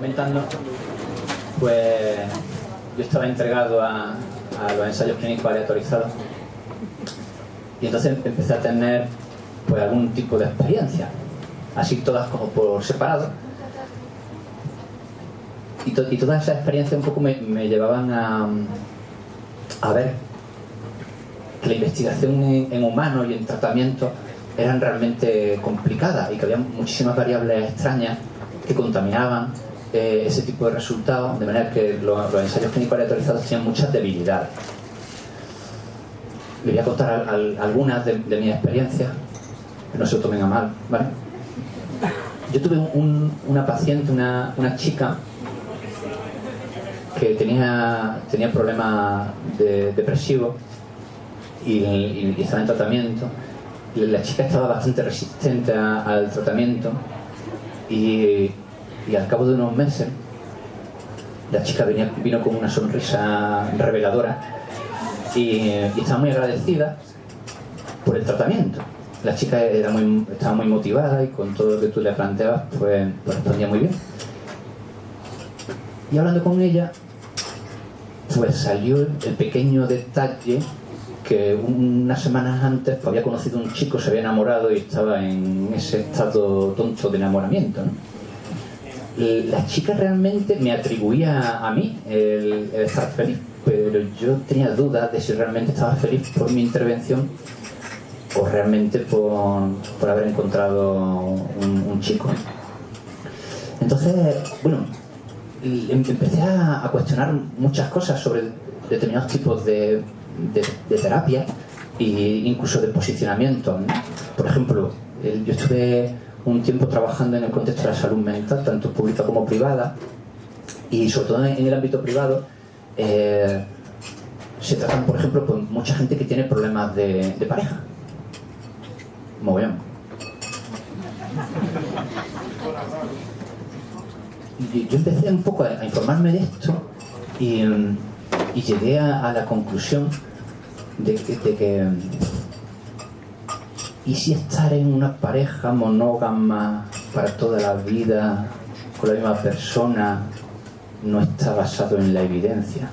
comentando, pues yo estaba entregado a los ensayos clínicos aleatorizados y entonces empecé a tener pues algún tipo de experiencia, así todas como por separado, y todas esas experiencias un poco me llevaban a ver que la investigación en humanos y en tratamiento eran realmente complicadas y que había muchísimas variables extrañas que contaminaban ese tipo de resultados, de manera que los ensayos clínicos aleatorizados tenían muchas debilidades. Les voy a contar algunas de mis experiencias, que no se lo tomen a mal, ¿vale? Yo tuve una paciente, una chica que tenía problemas depresivos y estaba en tratamiento. La chica estaba bastante resistente al tratamiento y al cabo de unos meses la chica vino con una sonrisa reveladora y estaba muy agradecida por el tratamiento. La chica estaba muy motivada y con todo lo que tú le planteabas pues respondía muy bien. Y hablando con ella pues salió el pequeño detalle que unas semanas antes pues, había conocido a un chico, se había enamorado y estaba en ese estado tonto de enamoramiento, ¿no? La chica realmente me atribuía a mí el estar feliz, pero yo tenía dudas de si realmente estaba feliz por mi intervención o realmente por haber encontrado un chico. Entonces, bueno, empecé a cuestionar muchas cosas sobre determinados tipos de terapia e incluso de posicionamiento, ¿no? Por ejemplo, yo estuve un tiempo trabajando en el contexto de la salud mental, tanto pública como privada, y sobre todo en el ámbito privado se tratan, por ejemplo, pues, mucha gente que tiene problemas de pareja. Mogollón. Y yo empecé un poco a informarme de esto y llegué a la conclusión de que ¿y si estar en una pareja monógama para toda la vida con la misma persona no está basado en la evidencia?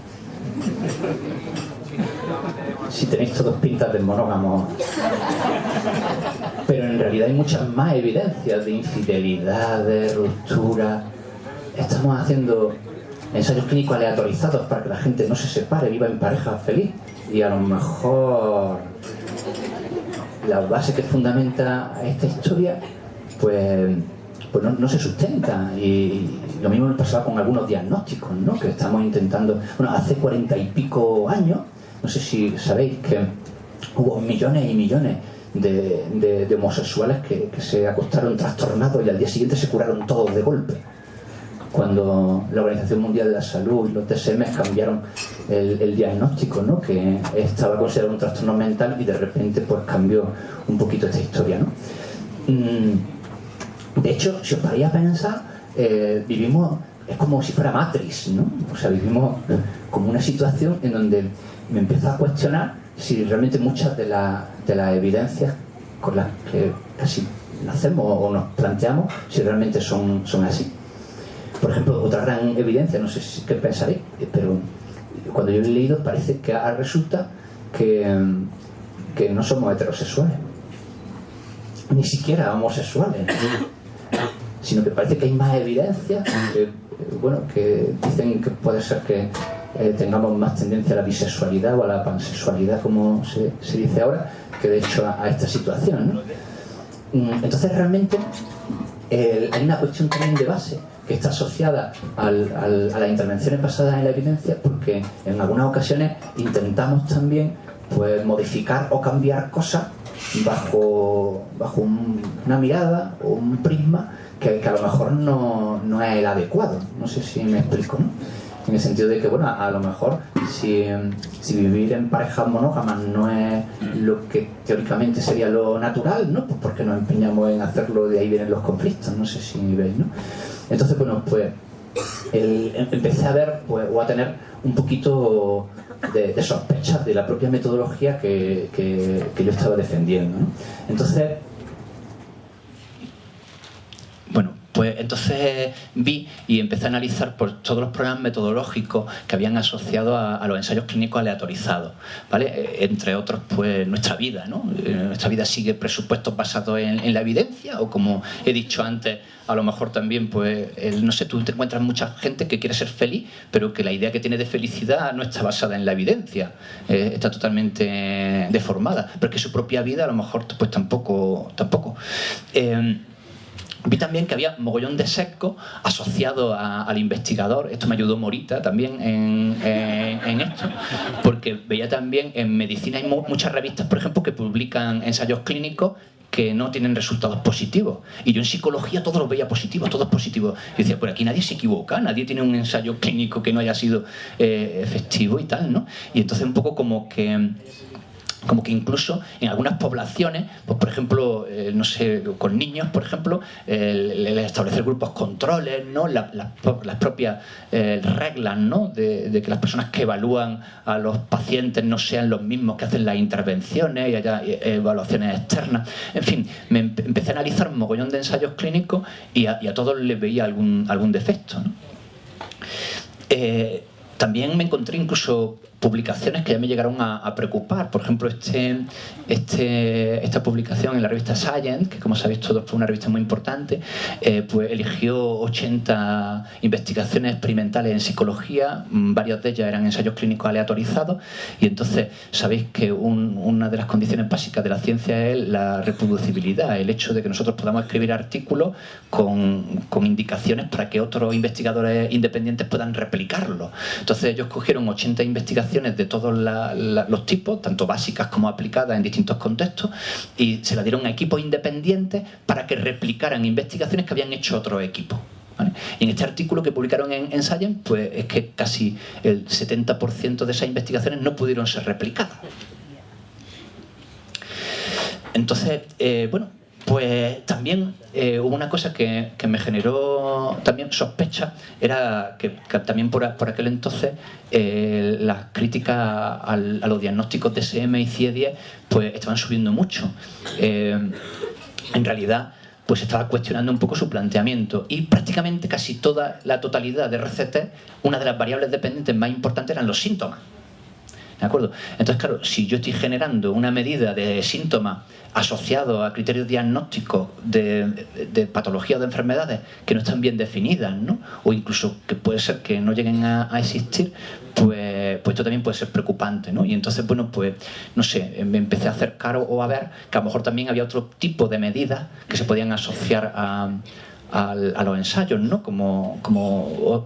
Si tenéis todos pintas de monógamos, pero en realidad hay muchas más evidencias de infidelidad, de ruptura. Estamos haciendo ensayos clínicos aleatorizados para que la gente no se separe, viva en pareja feliz, y a lo mejor la base que fundamenta esta historia pues no se sustenta, y lo mismo me pasaba con algunos diagnósticos, ¿no? Que estamos intentando, bueno, hace 40 y pico años, no sé si sabéis que hubo millones y millones de homosexuales que se acostaron trastornados y al día siguiente se curaron todos de golpe, cuando la Organización Mundial de la Salud y los DSM cambiaron el diagnóstico, ¿no? Que estaba considerado un trastorno mental, y de repente pues cambió un poquito esta historia, ¿no? De hecho, si os paráis a pensar, vivimos, es como si fuera Matrix, ¿no? O sea, vivimos como una situación en donde me empiezo a cuestionar si realmente muchas de las evidencias con las que casi nacemos o nos planteamos, si realmente son así. Por ejemplo, otra gran evidencia, no sé qué pensaréis, pero cuando yo lo he leído parece que resulta que no somos heterosexuales, ni siquiera homosexuales, sino que parece que hay más evidencias que dicen que puede ser que tengamos más tendencia a la bisexualidad o a la pansexualidad, como se dice ahora, que de hecho a esta situación, ¿no? Entonces realmente hay una cuestión también de base que está asociada a las intervenciones basadas en la evidencia, porque en algunas ocasiones intentamos también pues modificar o cambiar cosas bajo una mirada o un prisma que a lo mejor no es el adecuado. No sé si me explico, ¿no? En el sentido de que, bueno, a lo mejor si vivir en parejas monógamas no es lo que teóricamente sería lo natural, ¿no? Pues porque nos empeñamos en hacerlo, de ahí vienen los conflictos, no sé si veis, ¿no? Entonces, bueno, pues empecé a ver, pues, o a tener un poquito de sospechas de la propia metodología que yo estaba defendiendo, ¿no? Entonces, bueno, Pues entonces vi y empecé a analizar pues, todos los problemas metodológicos que habían asociado a los ensayos clínicos aleatorizados, ¿vale? Entre otros, pues nuestra vida, ¿no? Nuestra vida sigue presupuestos basados en la evidencia, o como he dicho antes, a lo mejor también, pues, no sé, tú te encuentras mucha gente que quiere ser feliz, pero que la idea que tiene de felicidad no está basada en la evidencia, está totalmente deformada, pero que su propia vida a lo mejor pues tampoco. Vi también que había mogollón de sesgos asociados al investigador. Esto me ayudó Morita también en esto, porque veía también en medicina hay muchas revistas, por ejemplo, que publican ensayos clínicos que no tienen resultados positivos. Y yo en psicología todos los veía positivos, todos positivos. Y decía, pues aquí nadie se equivoca, nadie tiene un ensayo clínico que no haya sido efectivo y tal, ¿no? Y entonces un poco como que incluso en algunas poblaciones, pues por ejemplo, no sé, con niños, por ejemplo, el establecer grupos controles, ¿no? Las propias reglas, ¿no? de que las personas que evalúan a los pacientes no sean los mismos que hacen las intervenciones y haya evaluaciones externas. En fin, me empecé a analizar un mogollón de ensayos clínicos y a todos les veía algún defecto, ¿no? También me encontré incluso publicaciones que ya me llegaron a preocupar. Por ejemplo, esta publicación en la revista Science, que como sabéis todos fue una revista muy importante, pues eligió 80 investigaciones experimentales en psicología, varias de ellas eran ensayos clínicos aleatorizados, y entonces sabéis que una de las condiciones básicas de la ciencia es la reproducibilidad, el hecho de que nosotros podamos escribir artículos con indicaciones para que otros investigadores independientes puedan replicarlo. Entonces ellos cogieron 80 investigaciones de todos los tipos, tanto básicas como aplicadas en distintos contextos, y se la dieron a equipos independientes para que replicaran investigaciones que habían hecho otros equipos, ¿vale? Y en este artículo que publicaron en Science, pues es que casi el 70% de esas investigaciones no pudieron ser replicadas. Entonces, bueno, pues también hubo una cosa que me generó también sospecha, era que también por aquel entonces las críticas a los diagnósticos DSM y CIE-10 pues estaban subiendo mucho. En realidad pues estaba cuestionando un poco su planteamiento, y prácticamente casi toda la totalidad de RCT, una de las variables dependientes más importantes eran los síntomas. ¿De acuerdo? Entonces, claro, si yo estoy generando una medida de síntomas asociados a criterios diagnósticos de patologías o de enfermedades que no están bien definidas, ¿no? O incluso que puede ser que no lleguen a existir, pues esto también puede ser preocupante, ¿no? Y entonces, bueno, pues, no sé, me empecé a acercar o a ver que a lo mejor también había otro tipo de medidas que se podían asociar a los ensayos, ¿no? Como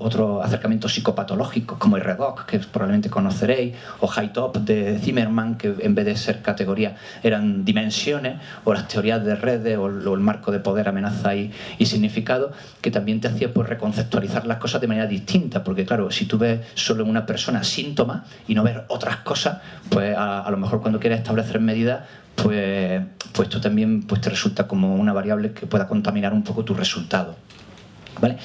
otros acercamientos psicopatológicos, como el REDOC, que probablemente conoceréis, o High Top de Zimmerman, que en vez de ser categorías eran dimensiones, o las teorías de redes, o el marco de poder, amenaza y significado, que también te hacía pues reconceptualizar las cosas de manera distinta, porque claro, si tú ves solo en una persona síntomas y no ves otras cosas, pues a lo mejor cuando quieres establecer medidas, pues esto también pues te resulta como una variable que pueda contaminar un poco tu resultado, ¿vale?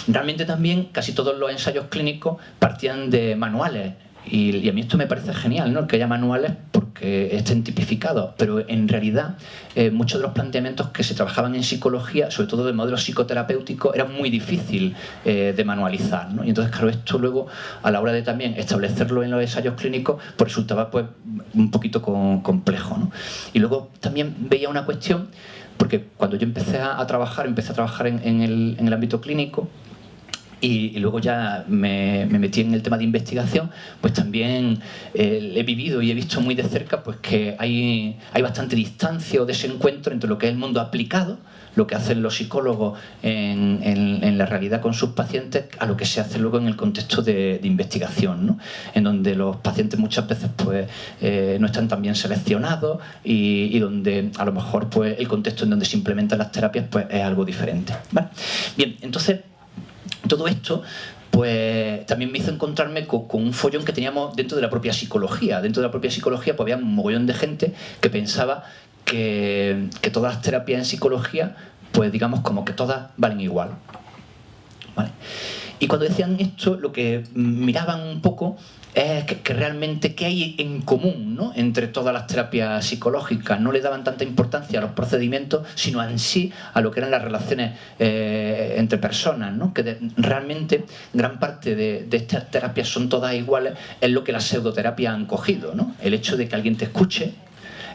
Realmente también casi todos los ensayos clínicos partían de manuales, y a mí esto me parece genial, ¿no? Que haya manuales porque estén tipificados, pero en realidad muchos de los planteamientos que se trabajaban en psicología, sobre todo de modelos psicoterapéuticos, eran muy difícil de manualizar, ¿no? Y entonces, claro, esto luego a la hora de también establecerlo en los ensayos clínicos pues resultaba pues un poquito complejo, ¿no? Y luego también veía una cuestión, porque cuando yo empecé a trabajar en el ámbito clínico, y luego ya me metí en el tema de investigación, pues también he vivido y he visto muy de cerca pues que hay bastante distancia o desencuentro entre lo que es el mundo aplicado, lo que hacen los psicólogos en la realidad con sus pacientes, a lo que se hace luego en el contexto de investigación, ¿no? En donde los pacientes muchas veces pues no están tan bien seleccionados y donde a lo mejor pues el contexto en donde se implementan las terapias pues es algo diferente, ¿vale? Bien, entonces todo esto pues también me hizo encontrarme con un follón que teníamos dentro de la propia psicología. Dentro de la propia psicología pues había un mogollón de gente que pensaba que todas las terapias en psicología, pues digamos como que todas valen igual, ¿vale? Y cuando decían esto, lo que miraban un poco que realmente qué hay en común, ¿no?, entre todas las terapias psicológicas. No le daban tanta importancia a los procedimientos, sino en sí a lo que eran las relaciones entre personas, ¿no? Que realmente gran parte de estas terapias son todas iguales, es lo que las pseudoterapias han cogido, ¿no? El hecho de que alguien te escuche,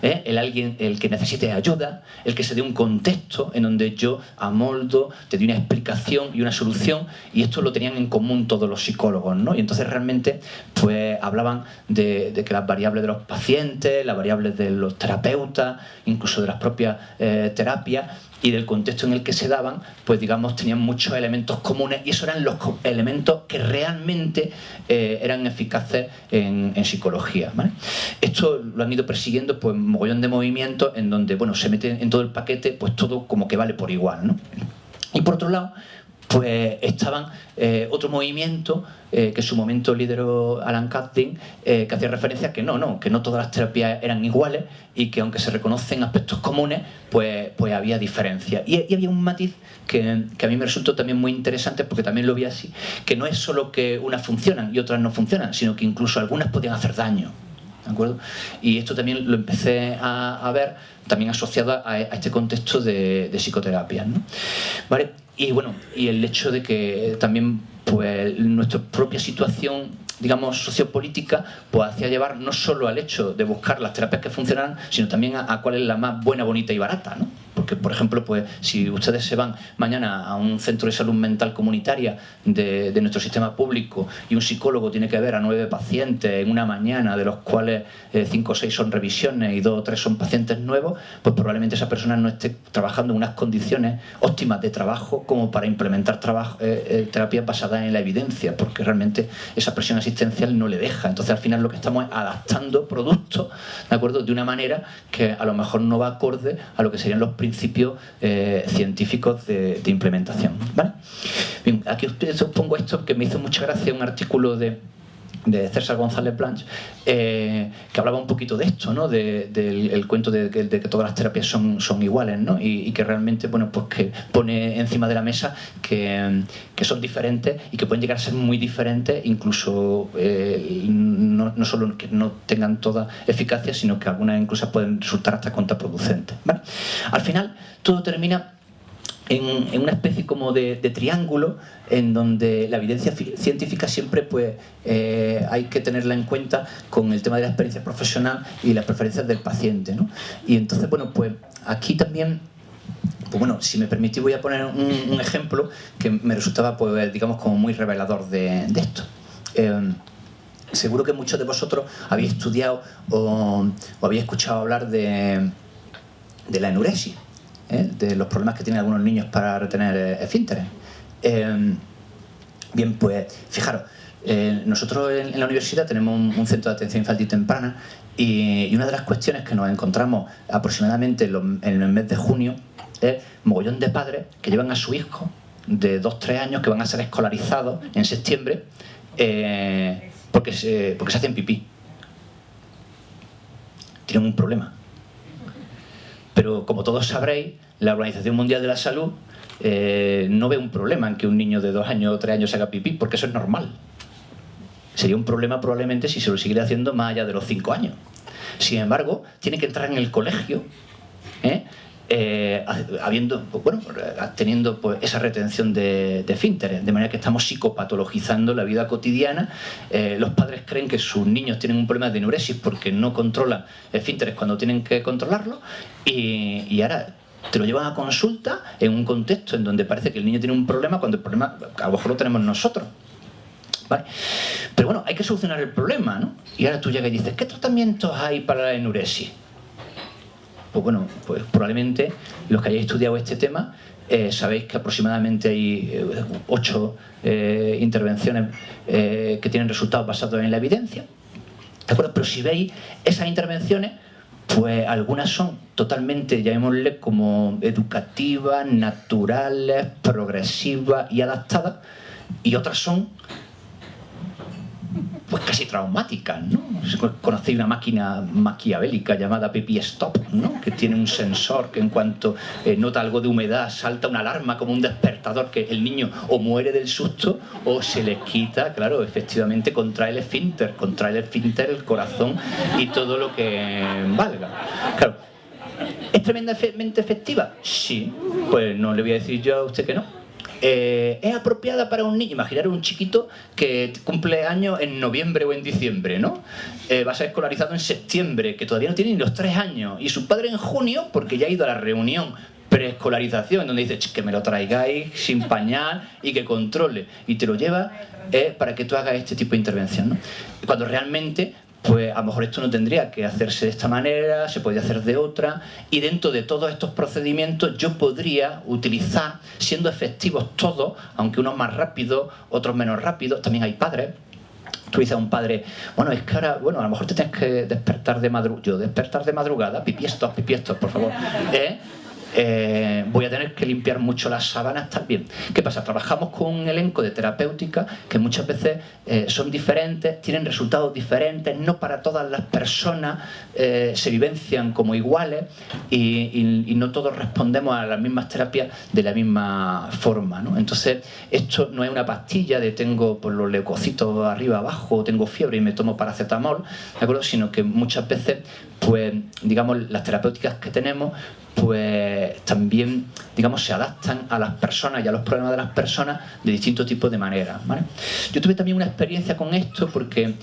el que necesite ayuda, el que se dé un contexto en donde yo amoldo, te doy una explicación y una solución, y esto lo tenían en común todos los psicólogos, ¿no? Y entonces realmente pues hablaban de que las variables de los pacientes, las variables de los terapeutas, incluso de las propias terapias, y del contexto en el que se daban, pues digamos tenían muchos elementos comunes, y esos eran los elementos que realmente eran eficaces en psicología, ¿vale? Esto lo han ido persiguiendo pues mogollón de movimientos en donde, bueno, se mete en todo el paquete pues todo como que vale por igual, ¿no? Y por otro lado, pues estaban otro movimiento que en su momento lideró Alan Katzin, que hacía referencia a que no todas las terapias eran iguales, y que aunque se reconocen aspectos comunes, pues había diferencias. Y había un matiz que a mí me resultó también muy interesante, porque también lo vi así, que no es solo que unas funcionan y otras no funcionan, sino que incluso algunas podían hacer daño, ¿de acuerdo? Y esto también lo empecé a ver también asociado a este contexto de psicoterapia, ¿no? ¿Vale? Y bueno, y el hecho de que también pues nuestra propia situación, digamos, sociopolítica, pues hacía llevar no solo al hecho de buscar las terapias que funcionaran, sino también a cuál es la más buena, bonita y barata, ¿no? Porque, por ejemplo, pues si ustedes se van mañana a un centro de salud mental comunitaria de nuestro sistema público, y un psicólogo tiene que ver a 9 pacientes en una mañana, de los cuales 5 o 6 son revisiones y 2 o 3 son pacientes nuevos, pues probablemente esa persona no esté trabajando en unas condiciones óptimas de trabajo como para implementar terapias basadas en la evidencia, porque realmente esa presión asistencial no le deja. Entonces al final lo que estamos es adaptando productos, ¿de acuerdo?, de una manera que a lo mejor no va acorde a lo que serían los principios científicos de implementación, ¿vale? Bien, aquí os pongo esto, que me hizo mucha gracia, un artículo de César González Blanch, que hablaba un poquito de esto, ¿no? Del cuento de que todas las terapias son iguales, ¿no? Y que realmente, bueno, pues que pone encima de la mesa que son diferentes, y que pueden llegar a ser muy diferentes, incluso no solo que no tengan toda eficacia, sino que algunas incluso pueden resultar hasta contraproducentes, ¿vale? Al final todo termina en una especie como de triángulo, en donde la evidencia científica siempre pues hay que tenerla en cuenta con el tema de la experiencia profesional y las preferencias del paciente, ¿no? Y entonces, bueno, pues aquí también, pues bueno, si me permitís voy a poner un ejemplo que me resultaba, pues digamos, como muy revelador de esto. Seguro que muchos de vosotros habéis estudiado o habéis escuchado hablar de la enuresis, de los problemas que tienen algunos niños para retener esfínteres. Bien, pues fijaros, nosotros en la universidad tenemos un centro de atención infantil temprana, y una de las cuestiones que nos encontramos aproximadamente en el mes de junio es mogollón de padres que llevan a su hijo de 2-3 años, que van a ser escolarizados en septiembre, porque se hacen pipí. Tienen un problema. Pero como todos sabréis, la Organización Mundial de la Salud no ve un problema en que un niño de 2 años o 3 años se haga pipí, porque eso es normal. Sería un problema probablemente si se lo siguiera haciendo más allá de los 5 años. Sin embargo, tiene que entrar en el colegio, teniendo pues, esa retención de esfínteres, de manera que estamos psicopatologizando la vida cotidiana. Los padres creen que sus niños tienen un problema de enuresis porque no controlan esfínteres cuando tienen que controlarlo, y ahora te lo llevan a consulta en un contexto en donde parece que el niño tiene un problema, cuando el problema a lo mejor lo tenemos nosotros, ¿vale? Pero bueno, hay que solucionar el problema, ¿no? Y ahora tú llegas y dices, ¿qué tratamientos hay para la enuresis? Pues bueno, pues probablemente los que hayáis estudiado este tema sabéis que aproximadamente hay 8 intervenciones que tienen resultados basados en la evidencia, ¿de acuerdo? Pero si veis esas intervenciones, pues algunas son totalmente, llamémosle, como educativas, naturales, progresivas y adaptadas, y otras son pues casi traumáticas, ¿no? Conocéis una máquina maquiavélica llamada Pipí Stop, ¿no? Que tiene un sensor que en cuanto nota algo de humedad salta una alarma como un despertador, que el niño o muere del susto o se les quita, claro, efectivamente contrae el esfínter, el corazón y todo lo que valga. Claro, ¿es tremendamente efectiva? Sí, pues no le voy a decir yo a usted que no. Es apropiada para un niño. Imaginaros un chiquito que cumple años en noviembre o en diciembre, ¿no? Va a ser escolarizado en septiembre, que todavía no tiene ni los 3 años, y su padre en junio, porque ya ha ido a la reunión preescolarización, donde dice que me lo traigáis sin pañal y que controle, y te lo lleva para que tú hagas este tipo de intervención, ¿no? Cuando realmente, pues a lo mejor esto no tendría que hacerse de esta manera, se podría hacer de otra, y dentro de todos estos procedimientos yo podría utilizar, siendo efectivos todos, aunque unos más rápidos, otros menos rápidos. También hay padres. Tú dices a un padre, bueno, es que ahora, bueno, a lo mejor te tienes que despertar de madrugada. Yo, despertar de madrugada, pipí estos, por favor. Voy a tener que limpiar mucho las sábanas también. ¿Qué pasa? Trabajamos con un elenco de terapéutica que muchas veces son diferentes, tienen resultados diferentes, no para todas las personas se vivencian como iguales y no todos respondemos a las mismas terapias de la misma forma, ¿no? Entonces, esto no es una pastilla de tengo por los leucocitos arriba, abajo, tengo fiebre y me tomo paracetamol, ¿de acuerdo? Sino que muchas veces, pues, digamos, las terapéuticas que tenemos, pues también, digamos, se adaptan a las personas y a los problemas de las personas de distintos tipos de maneras, ¿vale? Yo tuve también una experiencia con esto porque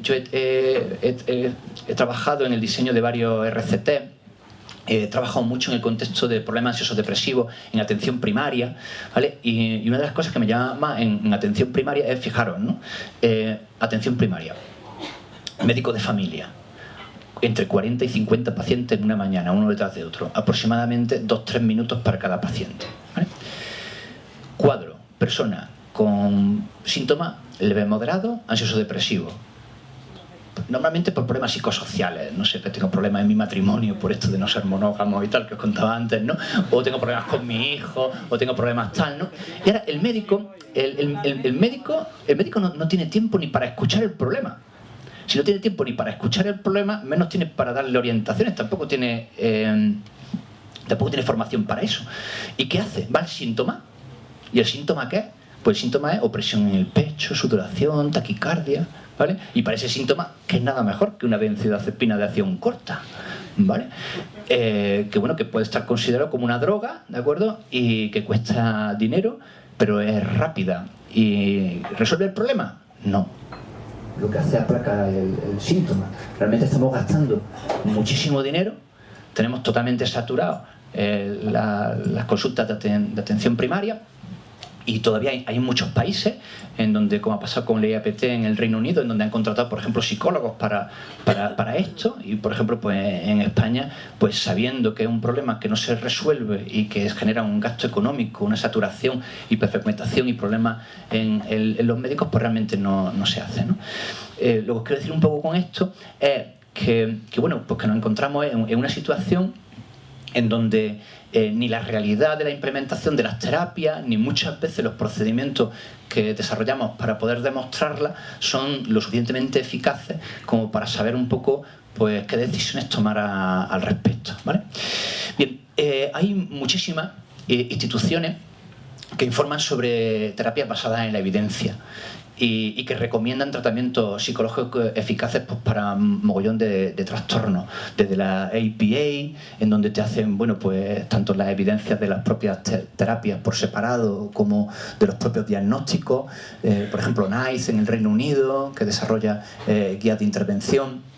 yo he trabajado en el diseño de varios RCT. He trabajado mucho en el contexto de problemas ansiosos depresivos en atención primaria, ¿vale? Y una de las cosas que me llama en atención primaria es, fijaros, ¿no? Atención primaria, médico de familia, entre 40 y 50 pacientes en una mañana, uno detrás de otro, aproximadamente 2-3 minutos para cada paciente, ¿vale? Cuadro, persona con síntomas leve moderado, ansioso depresivo, normalmente por problemas psicosociales, no sé, que tengo problemas en mi matrimonio por esto de no ser monógamo y tal, que os contaba antes, ¿no? O tengo problemas con mi hijo, o tengo problemas tal, ¿no? Y ahora el médico, el médico no tiene tiempo ni para escuchar el problema. Si no tiene tiempo ni para escuchar el problema, menos tiene para darle orientaciones, tampoco tiene formación para eso. ¿Y qué hace? Va al síntoma. ¿Y el síntoma qué es? Pues el síntoma es opresión en el pecho, sudoración, taquicardia, ¿vale? Y para ese síntoma, ¿qué es nada mejor que una benzodiazepina de acción corta? ¿Vale? Que bueno, que puede estar considerado como una droga, ¿de acuerdo? Y que cuesta dinero, pero es rápida. ¿Y resuelve el problema? No. Lo que hace es aplacar el síntoma. Realmente estamos gastando muchísimo dinero, tenemos totalmente saturado las consultas de atención primaria, y todavía hay muchos países en donde, como ha pasado con la IAPT en el Reino Unido, en donde han contratado, por ejemplo, psicólogos para esto, y por ejemplo, pues en España, pues sabiendo que es un problema que no se resuelve y que genera un gasto económico, una saturación, hiperfragmentación y problemas en los médicos, pues realmente no se hace, ¿no? Lo que quiero decir un poco con esto es que bueno, pues que nos encontramos en una situación en donde ni la realidad de la implementación de las terapias, ni muchas veces los procedimientos que desarrollamos para poder demostrarlas son lo suficientemente eficaces como para saber un poco, pues, qué decisiones tomar al respecto, ¿vale? Bien, hay muchísimas instituciones que informan sobre terapias basadas en la evidencia y que recomiendan tratamientos psicológicos eficaces, pues, para un mogollón de trastornos, desde la APA, en donde te hacen, bueno, pues tanto las evidencias de las propias terapias por separado como de los propios diagnósticos, por ejemplo NICE en el Reino Unido, que desarrolla guías de intervención.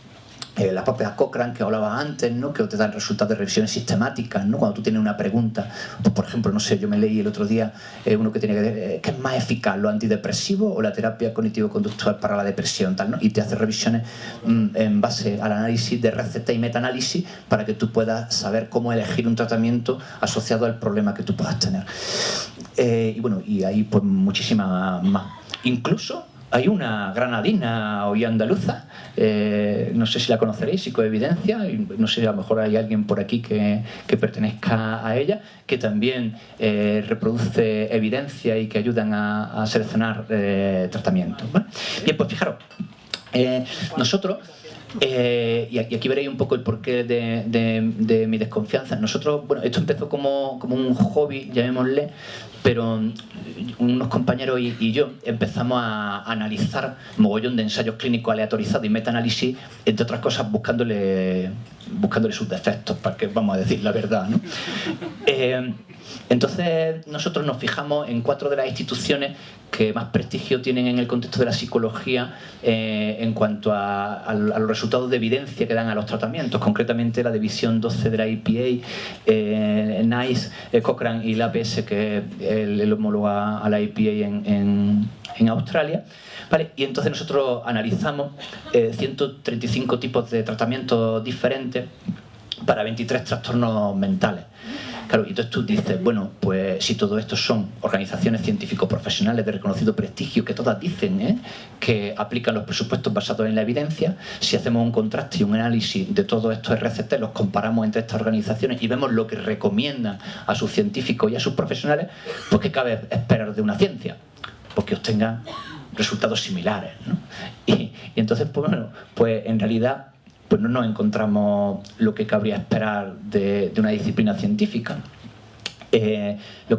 La propia Cochrane, que hablaba antes, ¿no? Que te dan resultados de revisiones sistemáticas, ¿no? Cuando tú tienes una pregunta, pues, por ejemplo, no sé, yo me leí el otro día uno que tiene que ver, ¿qué es más eficaz, los antidepresivos o la terapia cognitivo-conductual para la depresión, tal, ¿no? Y te hace revisiones en base al análisis de receta y metaanálisis para que tú puedas saber cómo elegir un tratamiento asociado al problema que tú puedas tener. Y bueno, y hay pues muchísimas más. Incluso hay una granadina o andaluza, no sé si la conoceréis, Psicoevidencia, y no sé, a lo mejor hay alguien por aquí que pertenezca a ella, que también reproduce evidencia y que ayudan a seleccionar tratamientos, ¿vale? Bien, pues fijaros, nosotros, y aquí veréis un poco el porqué de mi desconfianza. Nosotros, bueno, esto empezó como un hobby, llamémosle, pero unos compañeros y yo empezamos a analizar mogollón de ensayos clínicos aleatorizados y metaanálisis, entre otras cosas buscándole sus defectos, para que vamos a decir la verdad, ¿no? Entonces nosotros nos fijamos en 4 de las instituciones que más prestigio tienen en el contexto de la psicología en cuanto a los resultados de evidencia que dan a los tratamientos, concretamente la división 12 de la EPA, NICE, Cochrane y la APS, que es el homólogo a la EPA en Australia. ¿Vale? Y entonces nosotros analizamos 135 tipos de tratamientos diferentes para 23 trastornos mentales. Claro, y entonces tú dices, bueno, pues si todo esto son organizaciones científico-profesionales de reconocido prestigio que todas dicen que aplican los presupuestos basados en la evidencia, si hacemos un contraste y un análisis de todos estos RCT, los comparamos entre estas organizaciones y vemos lo que recomiendan a sus científicos y a sus profesionales, pues ¿qué cabe esperar de una ciencia? Pues que obtengan resultados similares, ¿no? Y entonces, pues bueno, pues en realidad pues no nos encontramos lo que cabría esperar de una disciplina científica. Lo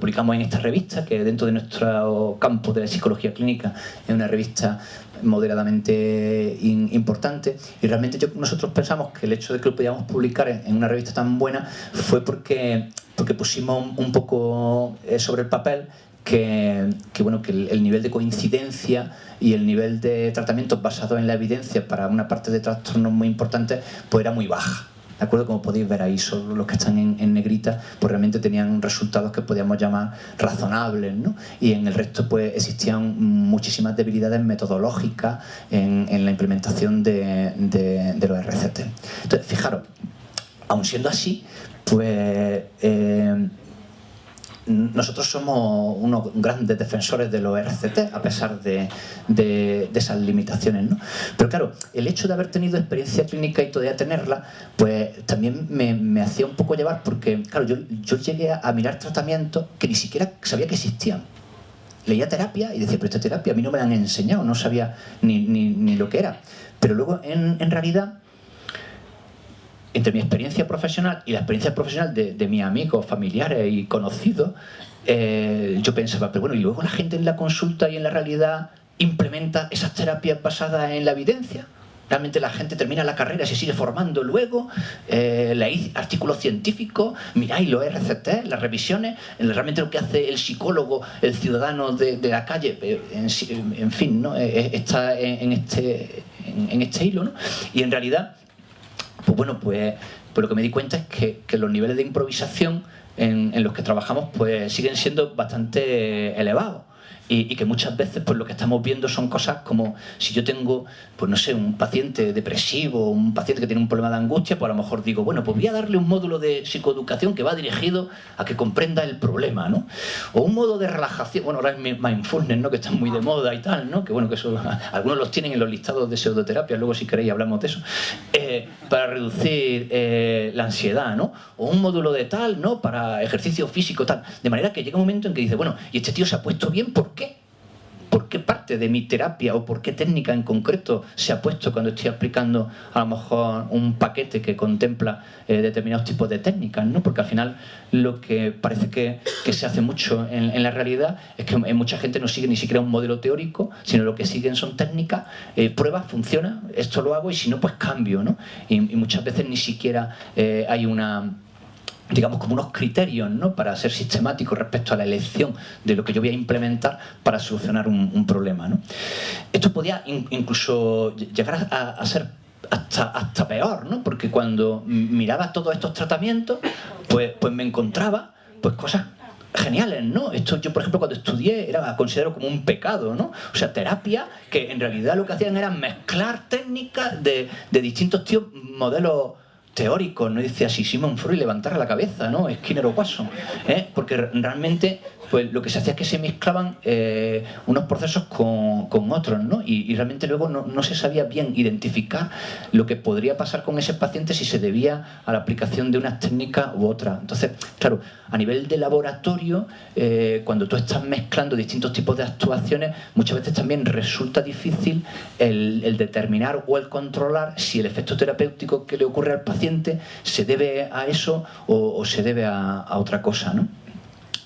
publicamos en esta revista, que dentro de nuestro campo de la psicología clínica es una revista moderadamente importante, y realmente nosotros pensamos que el hecho de que lo podíamos publicar en una revista tan buena fue porque pusimos un poco sobre el papel que el nivel de coincidencia y el nivel de tratamientos basados en la evidencia para una parte de trastornos muy importantes pues era muy baja. ¿De acuerdo? Como podéis ver ahí, solo los que están en negrita pues realmente tenían resultados que podíamos llamar razonables, ¿no? Y en el resto pues existían muchísimas debilidades metodológicas en la implementación de los RCT. Entonces, fijaros, aun siendo así, pues nosotros somos unos grandes defensores de los RCT, a pesar de esas limitaciones, ¿no? Pero claro, el hecho de haber tenido experiencia clínica y todavía tenerla, pues también me hacía un poco llevar, porque claro, yo llegué a mirar tratamientos que ni siquiera sabía que existían. Leía terapia y decía, pero esta terapia a mí no me la han enseñado, no sabía ni lo que era. Pero luego, en realidad, entre mi experiencia profesional y la experiencia profesional de mis amigos, familiares y conocidos, yo pensaba, pero bueno, y luego la gente en la consulta y en la realidad implementa esas terapias basadas en la evidencia. Realmente la gente termina la carrera y se sigue formando luego, leéis artículos científicos, miráis los RCT, las revisiones, realmente lo que hace el psicólogo, el ciudadano de la calle, en fin, ¿no? Está en este hilo, ¿no? Y en realidad, pues bueno, pues lo que me di cuenta es que los niveles de improvisación en los que trabajamos pues siguen siendo bastante elevados. Y que muchas veces pues lo que estamos viendo son cosas como si yo tengo, pues no sé, un paciente depresivo, un paciente que tiene un problema de angustia, pues a lo mejor digo, bueno, pues voy a darle un módulo de psicoeducación que va dirigido a que comprenda el problema, ¿no? O un modo de relajación, bueno, ahora es mindfulness, ¿no? Que está muy de moda y tal, ¿no? Que bueno, que eso, algunos los tienen en los listados de pseudoterapia, luego si queréis hablamos de eso, para reducir la ansiedad, ¿no? O un módulo de tal, ¿no? Para ejercicio físico, tal. De manera que llega un momento en que dice, bueno, y este tío se ha puesto bien, ¿por qué? ¿Por qué parte de mi terapia o por qué técnica en concreto se ha puesto cuando estoy aplicando a lo mejor un paquete que contempla determinados tipos de técnicas, ¿no? Porque al final lo que parece que se hace mucho en la realidad es que mucha gente no sigue ni siquiera un modelo teórico, sino lo que siguen son técnicas, pruebas, funciona, esto lo hago y si no pues cambio, ¿no? Y muchas veces ni siquiera hay una, digamos, como unos criterios, ¿no? Para ser sistemático respecto a la elección de lo que yo voy a implementar para solucionar un problema, ¿no? Esto podía incluso llegar a ser hasta peor, ¿no? Porque cuando miraba todos estos tratamientos, pues me encontraba pues cosas geniales, ¿no? Esto yo, por ejemplo, cuando estudié era considero como un pecado, ¿no? O sea, terapia que en realidad lo que hacían era mezclar técnicas de distintos modelos teóricos, ¿no? Decía si Sigmund Freud levantara la cabeza, ¿no? Skinner o Watson, porque realmente pues lo que se hacía es que se mezclaban unos procesos con otros, ¿no? Y realmente luego no se sabía bien identificar lo que podría pasar con ese paciente si se debía a la aplicación de unas técnicas u otras. Entonces, claro, a nivel de laboratorio, cuando tú estás mezclando distintos tipos de actuaciones, muchas veces también resulta difícil el determinar o el controlar si el efecto terapéutico que le ocurre al paciente se debe a eso o se debe a otra cosa, ¿no?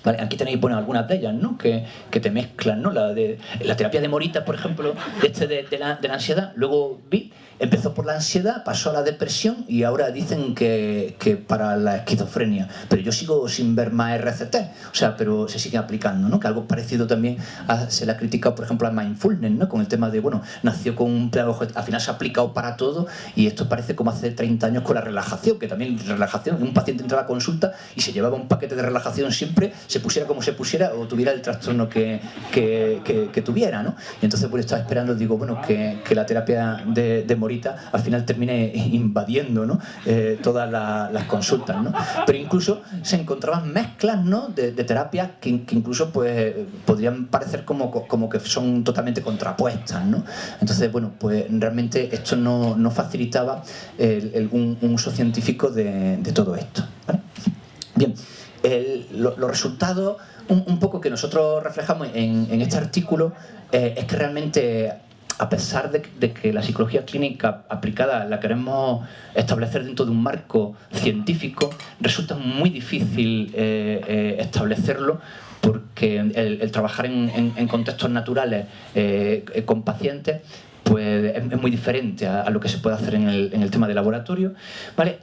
Vale, aquí tenéis algunas de ellas, ¿no? Que te mezclan, ¿no? La terapia de Morita, por ejemplo, de la ansiedad. Luego empezó por la ansiedad, pasó a la depresión y ahora dicen que para la esquizofrenia. Pero yo sigo sin ver más RCT, o sea, pero se sigue aplicando, ¿no? Que algo parecido también se le ha criticado, por ejemplo, a Mindfulness, ¿no? Con el tema de, bueno, nació con un pedagogo, al final se ha aplicado para todo y esto parece como hace 30 años con la relajación, que también relajación, un paciente entra a la consulta y se llevaba un paquete de relajación siempre, se pusiera como se pusiera o tuviera el trastorno que tuviera, ¿no? Y entonces pues estaba esperando, digo, bueno, que la terapia de Morita al final termine invadiendo, ¿no? Todas las consultas, ¿no? Pero incluso se encontraban mezclas, ¿no? de terapias que incluso pues podrían parecer como que son totalmente contrapuestas, ¿no? Entonces, bueno, pues realmente esto no facilitaba un uso científico de todo esto, ¿vale? Bien, los resultados un poco que nosotros reflejamos en este artículo es que realmente, a pesar de que la psicología clínica aplicada la queremos establecer dentro de un marco científico, resulta muy difícil establecerlo porque el trabajar en contextos naturales con pacientes pues es muy diferente a lo que se puede hacer en el tema de laboratorio, ¿vale?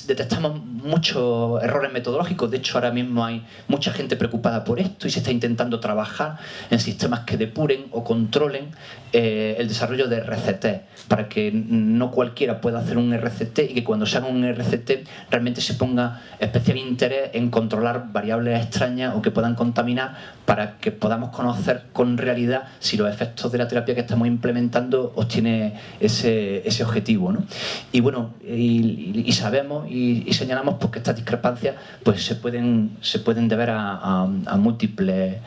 Detectamos muchos errores metodológicos, de hecho ahora mismo hay mucha gente preocupada por esto y se está intentando trabajar en sistemas que depuren o controlen el desarrollo de RCT para que no cualquiera pueda hacer un RCT y que cuando se haga un RCT realmente se ponga especial interés en controlar variables extrañas o que puedan contaminar para que podamos conocer con realidad si los efectos de la terapia que estamos implementando obtiene ese objetivo, ¿no? Y bueno, y sabemos y señalamos pues, que estas discrepancias pues, se pueden deber a múltiples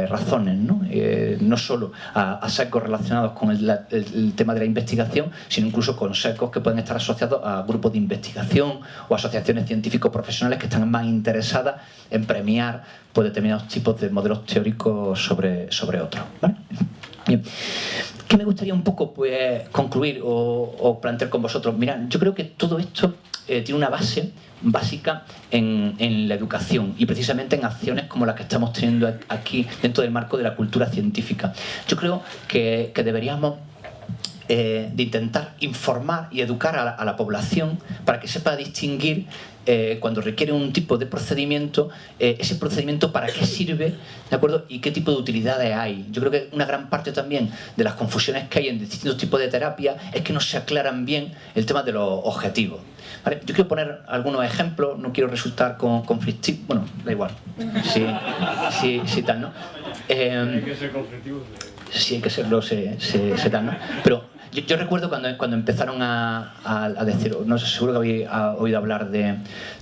razones, ¿no? No solo a sesgos relacionados con el tema de la investigación, sino incluso con sesgos que pueden estar asociados a grupos de investigación o asociaciones científicos profesionales que están más interesadas en premiar pues, determinados tipos de modelos teóricos sobre otros, ¿vale? Bien. ¿Qué me gustaría un poco pues, concluir o plantear con vosotros? Mirad, yo creo que todo esto tiene una base básica en la educación y precisamente en acciones como las que estamos teniendo aquí dentro del marco de la cultura científica. Yo creo que deberíamos de intentar informar y educar a la población para que sepa distinguir cuando requiere un tipo de procedimiento, ese procedimiento para qué sirve, ¿de acuerdo? Y qué tipo de utilidades hay. Yo creo que una gran parte también de las confusiones que hay en distintos tipos de terapia es que no se aclaran bien el tema de los objetivos, ¿vale? Yo quiero poner algunos ejemplos, no quiero resultar conflictivo, bueno, da igual, sí tal, ¿no? Hay que ser conflictivos. Sí, hay que serlo, se tal, ¿no? Pero yo recuerdo cuando empezaron a decir, no sé, seguro que habéis oído hablar de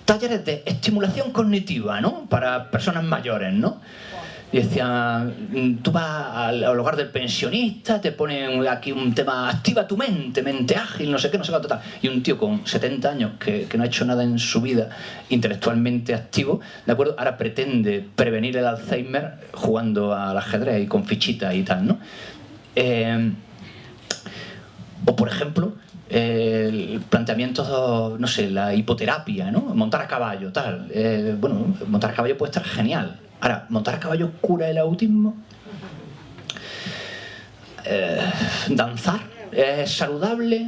talleres de estimulación cognitiva, ¿no? Para personas mayores, ¿no? Y decían, tú vas al hogar del pensionista, te ponen aquí un tema, activa tu mente ágil, no sé qué, tal. Y un tío con 70 años que no ha hecho nada en su vida intelectualmente activo, ¿de acuerdo? Ahora pretende prevenir el Alzheimer jugando al ajedrez y con fichitas y tal, ¿no? O, por ejemplo, el planteamiento, no sé, la hipoterapia, ¿no? Montar a caballo, tal. Bueno, montar a caballo puede estar genial. Ahora, ¿montar a caballo cura el autismo? ¿Danzar es saludable?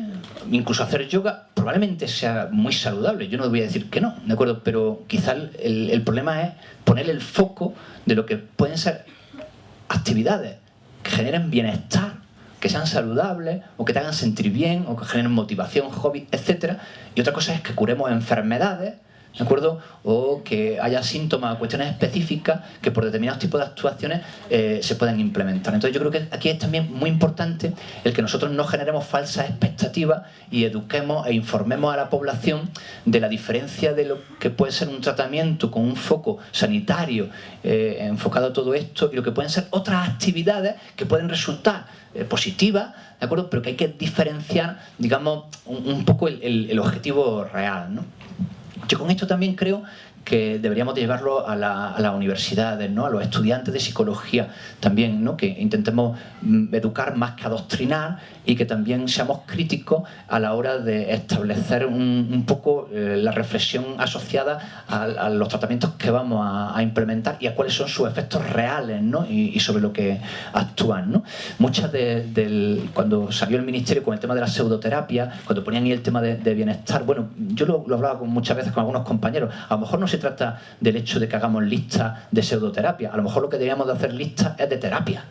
Incluso hacer yoga probablemente sea muy saludable. Yo no voy a decir que no, ¿de acuerdo? Pero quizá el problema es poner el foco de lo que pueden ser actividades que generen bienestar, que sean saludables, o que te hagan sentir bien, o que generen motivación, hobby, etc. Y otra cosa es que curemos enfermedades ¿de acuerdo? O que haya síntomas o cuestiones específicas que por determinados tipos de actuaciones se pueden implementar. Entonces yo creo que aquí es también muy importante el que nosotros no generemos falsas expectativas y eduquemos e informemos a la población de la diferencia de lo que puede ser un tratamiento con un foco sanitario enfocado a todo esto y lo que pueden ser otras actividades que pueden resultar positivas, ¿de acuerdo? Pero que hay que diferenciar, digamos, un poco el objetivo real, ¿no? Yo con esto también creo que deberíamos de llevarlo a las universidades, ¿no? A los estudiantes de psicología también, ¿no? Que intentemos educar más que adoctrinar y que también seamos críticos a la hora de establecer un poco la reflexión asociada a los tratamientos que vamos a implementar y a cuáles son sus efectos reales, ¿no? Y sobre lo que actúan, ¿no? Muchas cuando salió el ministerio con el tema de la pseudoterapia, cuando ponían ahí el tema de bienestar, bueno, yo lo hablaba muchas veces con algunos compañeros, a lo mejor no se trata del hecho de que hagamos listas de pseudoterapia, a lo mejor lo que deberíamos de hacer listas es de terapia.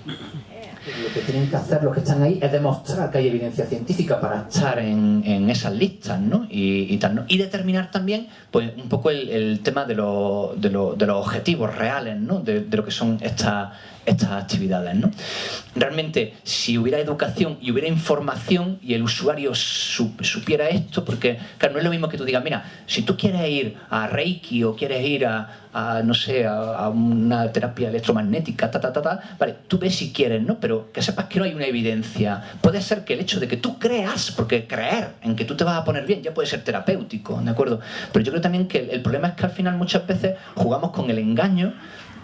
Lo que tienen que hacer los que están ahí es demostrar que hay evidencia científica para estar en esas listas, ¿no? Y tal, ¿no? Y determinar también pues un poco el tema de los objetivos reales, ¿no? De lo que son estas actividades, ¿no? Realmente, si hubiera educación y hubiera información y el usuario supiera esto, porque claro, no es lo mismo que tú digas, mira, si tú quieres ir a Reiki o quieres ir no sé, a una terapia electromagnética, vale, tú ves si quieres, ¿no? Pero que sepas que no hay una evidencia. Puede ser que el hecho de que tú creas, porque creer en que tú te vas a poner bien ya puede ser terapéutico, ¿de acuerdo? Pero yo creo también que el problema es que al final muchas veces jugamos con el engaño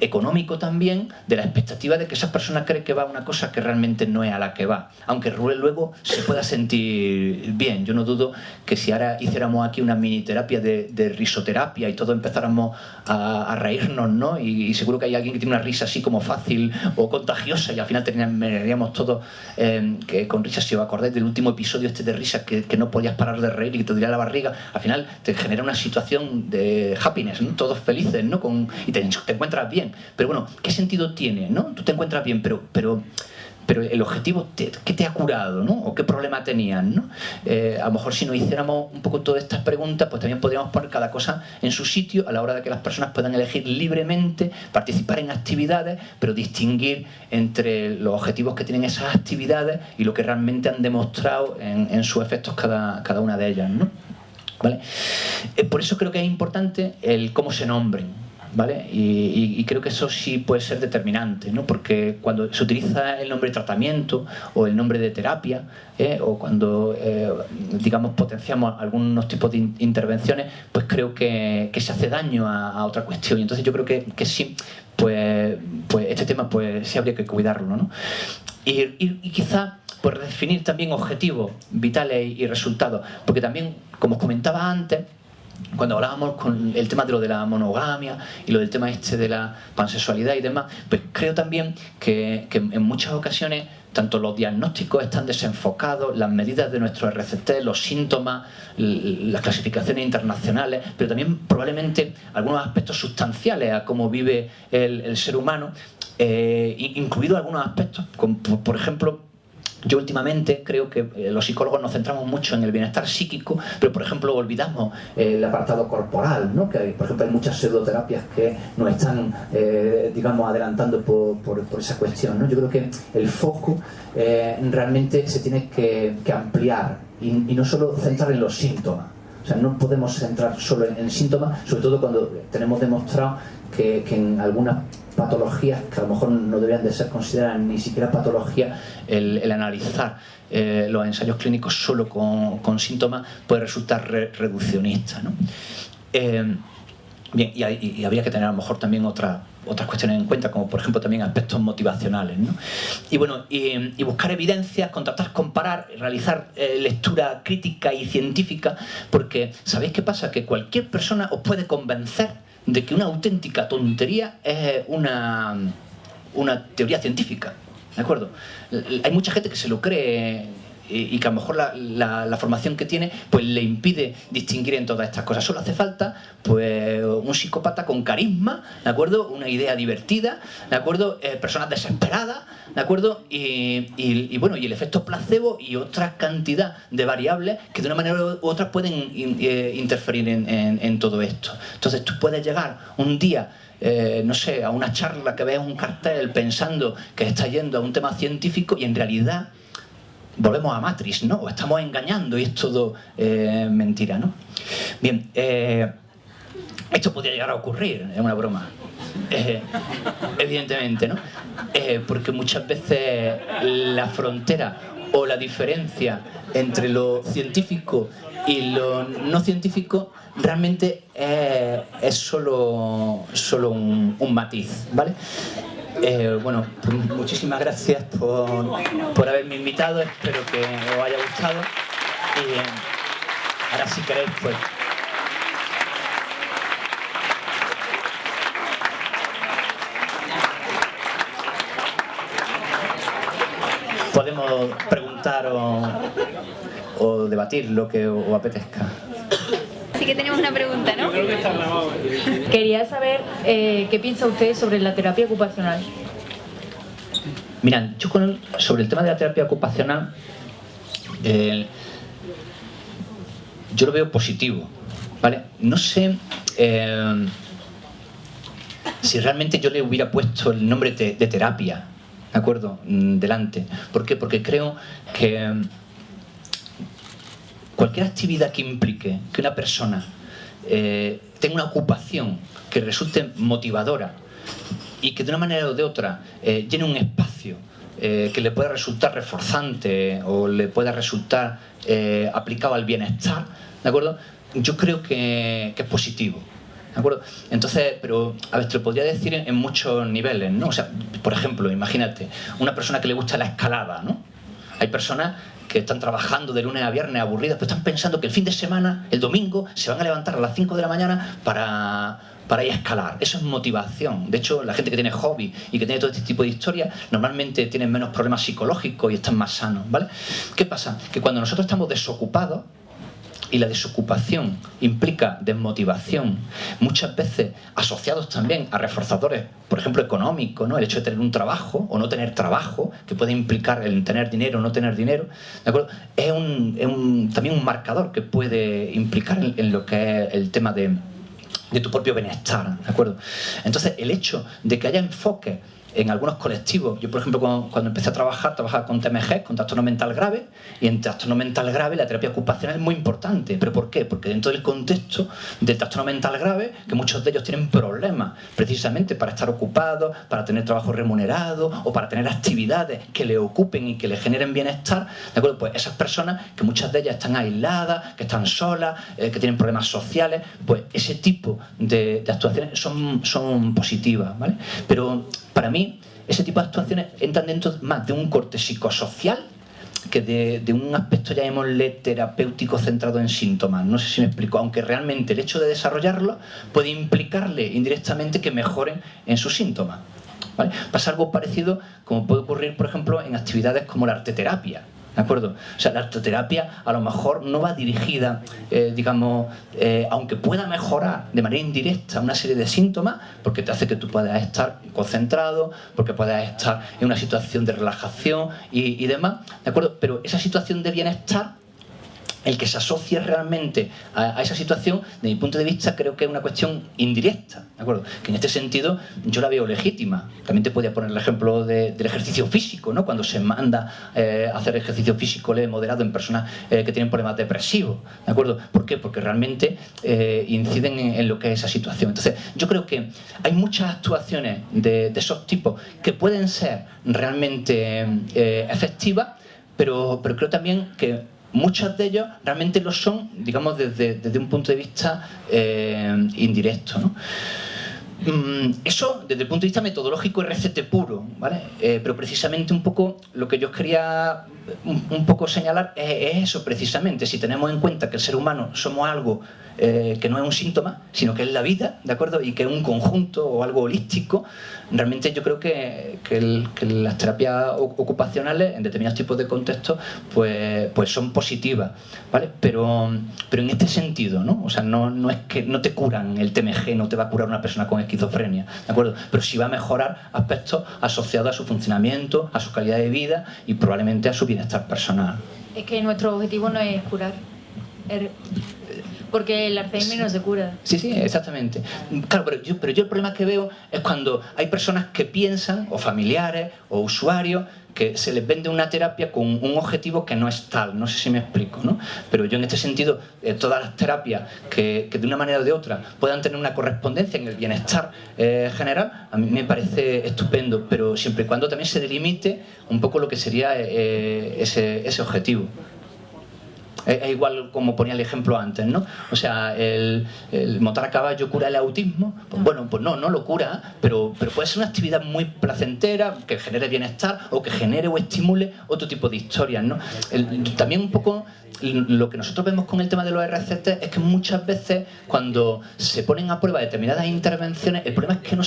económico también de la expectativa de que esa persona cree que va a una cosa que realmente no es a la que va, aunque luego se pueda sentir bien. Yo no dudo que si ahora hiciéramos aquí una mini terapia de risoterapia y todos empezáramos a reírnos, ¿no? Y seguro que hay alguien que tiene una risa así como fácil o contagiosa y al final terminaríamos todos que con risas. Si os acordáis del último episodio este de risas que no podías parar de reír y que te dolía la barriga, al final te genera una situación de happiness, ¿no? Todos felices, ¿no? Y te encuentras bien. Pero bueno, ¿qué sentido tiene, no? Tú te encuentras bien, pero el objetivo, ¿qué te ha curado, no? ¿O qué problema tenías, no? A lo mejor si nos hiciéramos un poco todas estas preguntas, pues también podríamos poner cada cosa en su sitio a la hora de que las personas puedan elegir libremente, participar en actividades, pero distinguir entre los objetivos que tienen esas actividades y lo que realmente han demostrado en sus efectos cada una de ellas, ¿no? ¿Vale? Por eso creo que es importante el cómo se nombren, ¿vale? Y creo que eso sí puede ser determinante, ¿no? Porque cuando se utiliza el nombre de tratamiento o el nombre de terapia, o cuando digamos potenciamos algunos tipos de intervenciones, pues creo que se hace daño a otra cuestión. Y entonces yo creo que sí, pues este tema pues sí habría que cuidarlo, ¿no? Y quizá pues redefinir también objetivos vitales y resultados, porque también, como os comentaba antes, cuando hablábamos con el tema de lo de la monogamia y lo del tema este de la pansexualidad y demás, pues creo también que en muchas ocasiones tanto los diagnósticos están desenfocados, las medidas de nuestro RCT, los síntomas, las clasificaciones internacionales, pero también probablemente algunos aspectos sustanciales a cómo vive el ser humano, incluidos algunos aspectos, como por ejemplo, yo últimamente creo que los psicólogos nos centramos mucho en el bienestar psíquico, pero por ejemplo olvidamos el apartado corporal, ¿no? Que por ejemplo hay muchas pseudoterapias que nos están digamos adelantando por esa cuestión, ¿no? Yo creo que el foco realmente se tiene que ampliar y no solo centrar en los síntomas. O sea, no podemos centrar solo en síntomas, sobre todo cuando tenemos demostrado que en algunas patologías que a lo mejor no deberían de ser consideradas ni siquiera patologías, el analizar los ensayos clínicos solo con síntomas puede resultar reduccionista, ¿no? Bien, y habría que tener a lo mejor también otras cuestiones en cuenta, como por ejemplo también aspectos motivacionales, ¿no? Y bueno, y buscar evidencias, contrastar, comparar, realizar lectura crítica y científica, porque ¿sabéis qué pasa? Que cualquier persona os puede convencer de que una auténtica tontería es una teoría científica, ¿de acuerdo? Hay mucha gente que se lo cree y que a lo mejor la formación que tiene pues le impide distinguir en todas estas cosas. Solo hace falta pues un psicópata con carisma, ¿de acuerdo? Una idea divertida, ¿de acuerdo? Personas desesperadas, ¿de acuerdo? Y bueno, y el efecto placebo y otra cantidad de variables que de una manera u otra pueden interferir en todo esto. Entonces tú puedes llegar un día, no sé, a una charla que veas un cartel pensando que está yendo a un tema científico y en realidad volvemos a Matrix, ¿no? O estamos engañando y es todo mentira, ¿no? Bien, esto podría llegar a ocurrir, es una broma. Evidentemente, ¿no? Porque muchas veces la frontera o la diferencia entre lo científico y lo no científico realmente es solo un matiz, ¿vale? Bueno, pues muchísimas gracias por haberme invitado, espero que os haya gustado y ahora si queréis pues podemos preguntar o debatir lo que os apetezca. Así que tenemos una pregunta, ¿no? Creo que está grabado. Quería saber qué piensa usted sobre la terapia ocupacional. Mirad, yo sobre el tema de la terapia ocupacional, yo lo veo positivo, ¿vale? No sé si realmente yo le hubiera puesto el nombre de terapia, ¿de acuerdo? Delante. ¿Por qué? Porque creo que cualquier actividad que implique que una persona tenga una ocupación que resulte motivadora y que de una manera o de otra llene un espacio que le pueda resultar reforzante o le pueda resultar aplicado al bienestar, ¿de acuerdo? Yo creo que es positivo. ¿De acuerdo? Entonces, pero, a ver, te lo podría decir en muchos niveles, ¿no? O sea, por ejemplo, imagínate, una persona que le gusta la escalada, ¿no? Hay personas que están trabajando de lunes a viernes aburridas, pero están pensando que el fin de semana, el domingo, se van a levantar a las 5 de la mañana para ir a escalar. Eso es motivación. De hecho, la gente que tiene hobby y que tiene todo este tipo de historias, normalmente tienen menos problemas psicológicos y están más sanos, ¿vale? ¿Qué pasa? Que cuando nosotros estamos desocupados, y la desocupación implica desmotivación, muchas veces asociados también a reforzadores, por ejemplo, económicos, ¿no? El hecho de tener un trabajo o no tener trabajo, que puede implicar el tener dinero o no tener dinero, ¿de acuerdo? Es también un marcador que puede implicar en lo que es el tema de tu propio bienestar, ¿de acuerdo? Entonces, el hecho de que haya enfoques en algunos colectivos, yo por ejemplo cuando empecé a trabajar, trabajaba con TMG, con trastorno mental grave, y en trastorno mental grave la terapia ocupacional es muy importante. ¿Pero por qué? Porque dentro del contexto del trastorno mental grave, que muchos de ellos tienen problemas precisamente para estar ocupados, para tener trabajo remunerado o para tener actividades que le ocupen y que le generen bienestar, ¿de acuerdo? Pues esas personas, que muchas de ellas están aisladas, que están solas, que tienen problemas sociales, pues ese tipo de actuaciones son positivas, ¿vale? Pero para mí, ese tipo de actuaciones entran dentro más de un corte psicosocial que de un aspecto, llamémosle, terapéutico centrado en síntomas. No sé si me explico, aunque realmente el hecho de desarrollarlo puede implicarle indirectamente que mejoren en sus síntomas, ¿vale? Pasa algo parecido como puede ocurrir, por ejemplo, en actividades como la arteterapia. ¿De acuerdo? O sea, la arteterapia a lo mejor no va dirigida, digamos, aunque pueda mejorar de manera indirecta una serie de síntomas, porque te hace que tú puedas estar concentrado, porque puedas estar en una situación de relajación y demás, ¿de acuerdo? Pero esa situación de bienestar, el que se asocie realmente a esa situación, de mi punto de vista, creo que es una cuestión indirecta, ¿de acuerdo? Que en este sentido yo la veo legítima. También te podía poner el ejemplo del ejercicio físico, ¿no? Cuando se manda a hacer ejercicio físico leve moderado en personas que tienen problemas depresivos, ¿de acuerdo? ¿Por qué? Porque realmente inciden en lo que es esa situación. Entonces, yo creo que hay muchas actuaciones de esos tipos que pueden ser realmente efectivas, pero creo también que muchos de ellos realmente lo son, digamos, desde un punto de vista indirecto, ¿no? Eso desde el punto de vista metodológico es RCT puro, ¿vale? Pero precisamente un poco lo que yo os quería un poco señalar es eso precisamente. Si tenemos en cuenta que el ser humano somos algo que no es un síntoma, sino que es la vida, ¿de acuerdo? Y que es un conjunto o algo holístico, realmente yo creo que las terapias ocupacionales en determinados tipos de contextos pues son positivas, ¿vale? Pero en este sentido, ¿no? O sea, no es que no te curan el TMG, no te va a curar una persona con esquizofrenia, ¿de acuerdo? Pero sí va a mejorar aspectos asociados a su funcionamiento, a su calidad de vida y probablemente a su bienestar personal. Es que nuestro objetivo no es curar. Porque el Alzheimer no se cura. Sí, exactamente. Claro, pero yo el problema que veo es cuando hay personas que piensan, o familiares, o usuarios, que se les vende una terapia con un objetivo que no es tal. No sé si me explico, ¿no? Pero yo en este sentido, todas las terapias que de una manera o de otra puedan tener una correspondencia en el bienestar general, a mí me parece estupendo, pero siempre y cuando también se delimite un poco lo que sería ese objetivo. Es igual como ponía el ejemplo antes, ¿no? O sea, el montar a caballo cura el autismo. Pues bueno, pues no lo cura, pero puede ser una actividad muy placentera, que genere bienestar o que genere o estimule otro tipo de historias, ¿no? También un poco lo que nosotros vemos con el tema de los RCT es que muchas veces cuando se ponen a prueba determinadas intervenciones, el problema es que no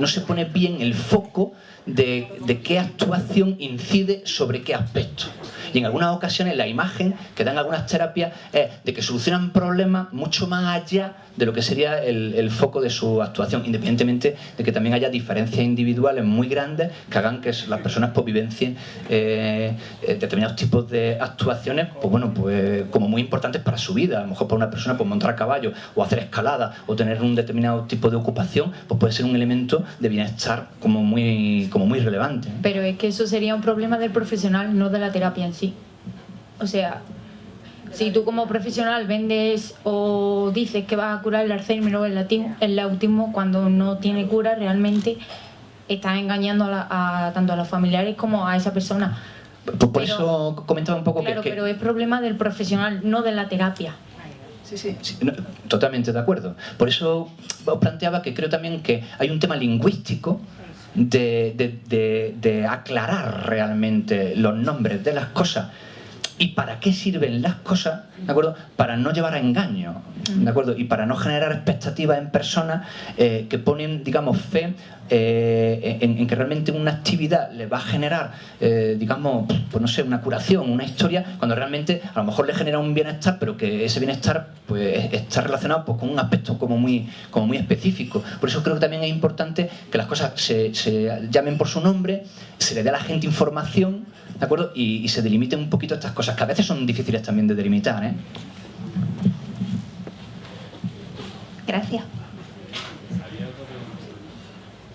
se pone bien el foco de qué actuación incide sobre qué aspecto. Y en algunas ocasiones la imagen que dan algunas terapias es de que solucionan problemas mucho más allá de lo que sería el foco de su actuación, independientemente de que también haya diferencias individuales muy grandes que hagan que las personas pues vivencien determinados tipos de actuaciones, pues bueno, pues como muy importantes para su vida. A lo mejor para una persona pues montar a caballo o hacer escalada o tener un determinado tipo de ocupación, pues puede ser un elemento de bienestar como muy relevante. Pero es que eso sería un problema del profesional, no de la terapia en sí. O sea, si tú como profesional vendes o dices que vas a curar el Alzheimer o el autismo cuando no tiene cura, realmente estás engañando tanto a los familiares como a esa persona. Por eso comentaba un poco claro, que... pero es problema del profesional, no de la terapia. Sí, no, totalmente de acuerdo. Por eso os planteaba que creo también que hay un tema lingüístico de aclarar realmente los nombres de las cosas y para qué sirven las cosas, ¿de acuerdo? Para no llevar a engaño, ¿de acuerdo? Y para no generar expectativas en personas que ponen, digamos, fe en que realmente una actividad les va a generar, digamos, pues no sé, una curación, una historia, cuando realmente a lo mejor le genera un bienestar, pero que ese bienestar pues está relacionado pues, con un aspecto como muy específico. Por eso creo que también es importante que las cosas se llamen por su nombre, se le dé a la gente información, ¿de acuerdo? Y se delimiten un poquito estas cosas, que a veces son difíciles también de delimitar, ¿eh? Gracias.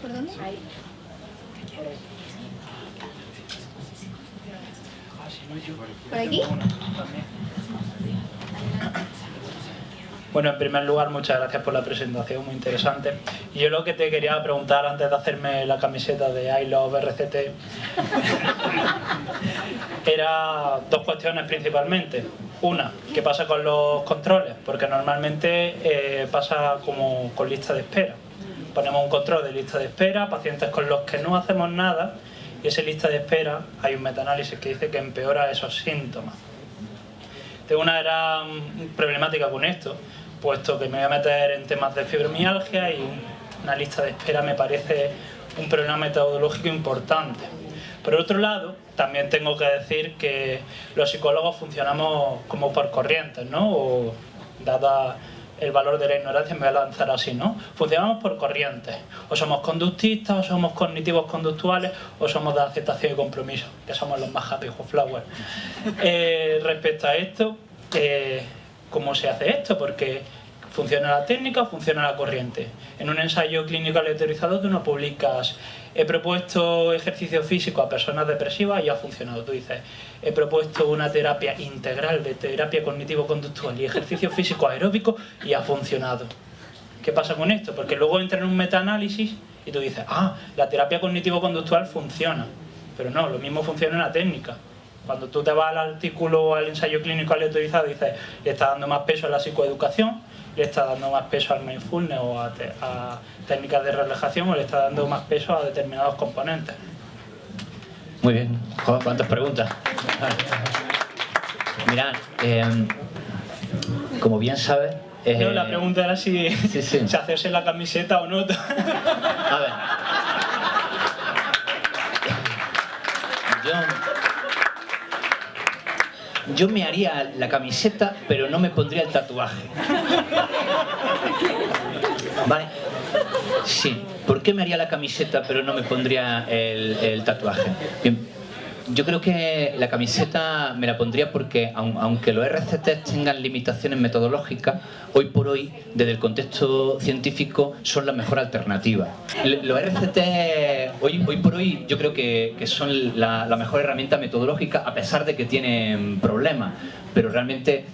¿Por dónde? ¿Por aquí? Bueno, en primer lugar, muchas gracias por la presentación, muy interesante. Y yo lo que te quería preguntar antes de hacerme la camiseta de I Love RCT era dos cuestiones principalmente. Una, ¿qué pasa con los controles? Porque normalmente pasa como con lista de espera. Ponemos un control de lista de espera, pacientes con los que no hacemos nada, y esa lista de espera, hay un metaanálisis que dice que empeora esos síntomas. Tengo una gran problemática con esto, puesto que me voy a meter en temas de fibromialgia y una lista de espera me parece un problema metodológico importante. Por otro lado, también tengo que decir que los psicólogos funcionamos como por corrientes, ¿no? O dada el valor de la ignorancia, me voy a lanzar así, ¿no? Funcionamos por corrientes. O somos conductistas, o somos cognitivos conductuales, o somos de aceptación y compromiso, que somos los más happy flowers. Respecto a esto, ¿cómo se hace esto? Porque funciona la técnica o funciona la corriente. En un ensayo clínico aleatorizado tú no publicas he propuesto ejercicio físico a personas depresivas y ha funcionado. Tú dices, he propuesto una terapia integral de terapia cognitivo-conductual y ejercicio físico aeróbico y ha funcionado. ¿Qué pasa con esto? Porque luego entra en un metaanálisis y tú dices, la terapia cognitivo-conductual funciona. Pero no, lo mismo funciona en la técnica. Cuando tú te vas al artículo o al ensayo clínico aleatorizado y dices, le está dando más peso a la psicoeducación, le está dando más peso al mindfulness o a técnicas de relajación, o le está dando más peso a determinados componentes. Muy bien. Joder, ¿cuántas preguntas? Mirad, como bien sabes... No, la pregunta era si, sí. si hacerse la camiseta o no. A ver. Yo me haría la camiseta, pero no me pondría el tatuaje. ¿Vale? Sí. ¿Por qué me haría la camiseta, pero no me pondría el tatuaje? Bien. Yo creo que la camiseta me la pondría porque, aunque los RCTs tengan limitaciones metodológicas, hoy por hoy, desde el contexto científico, son la mejor alternativa. Los RCTs, hoy por hoy, yo creo que son la mejor herramienta metodológica, a pesar de que tienen problemas. Pero realmente,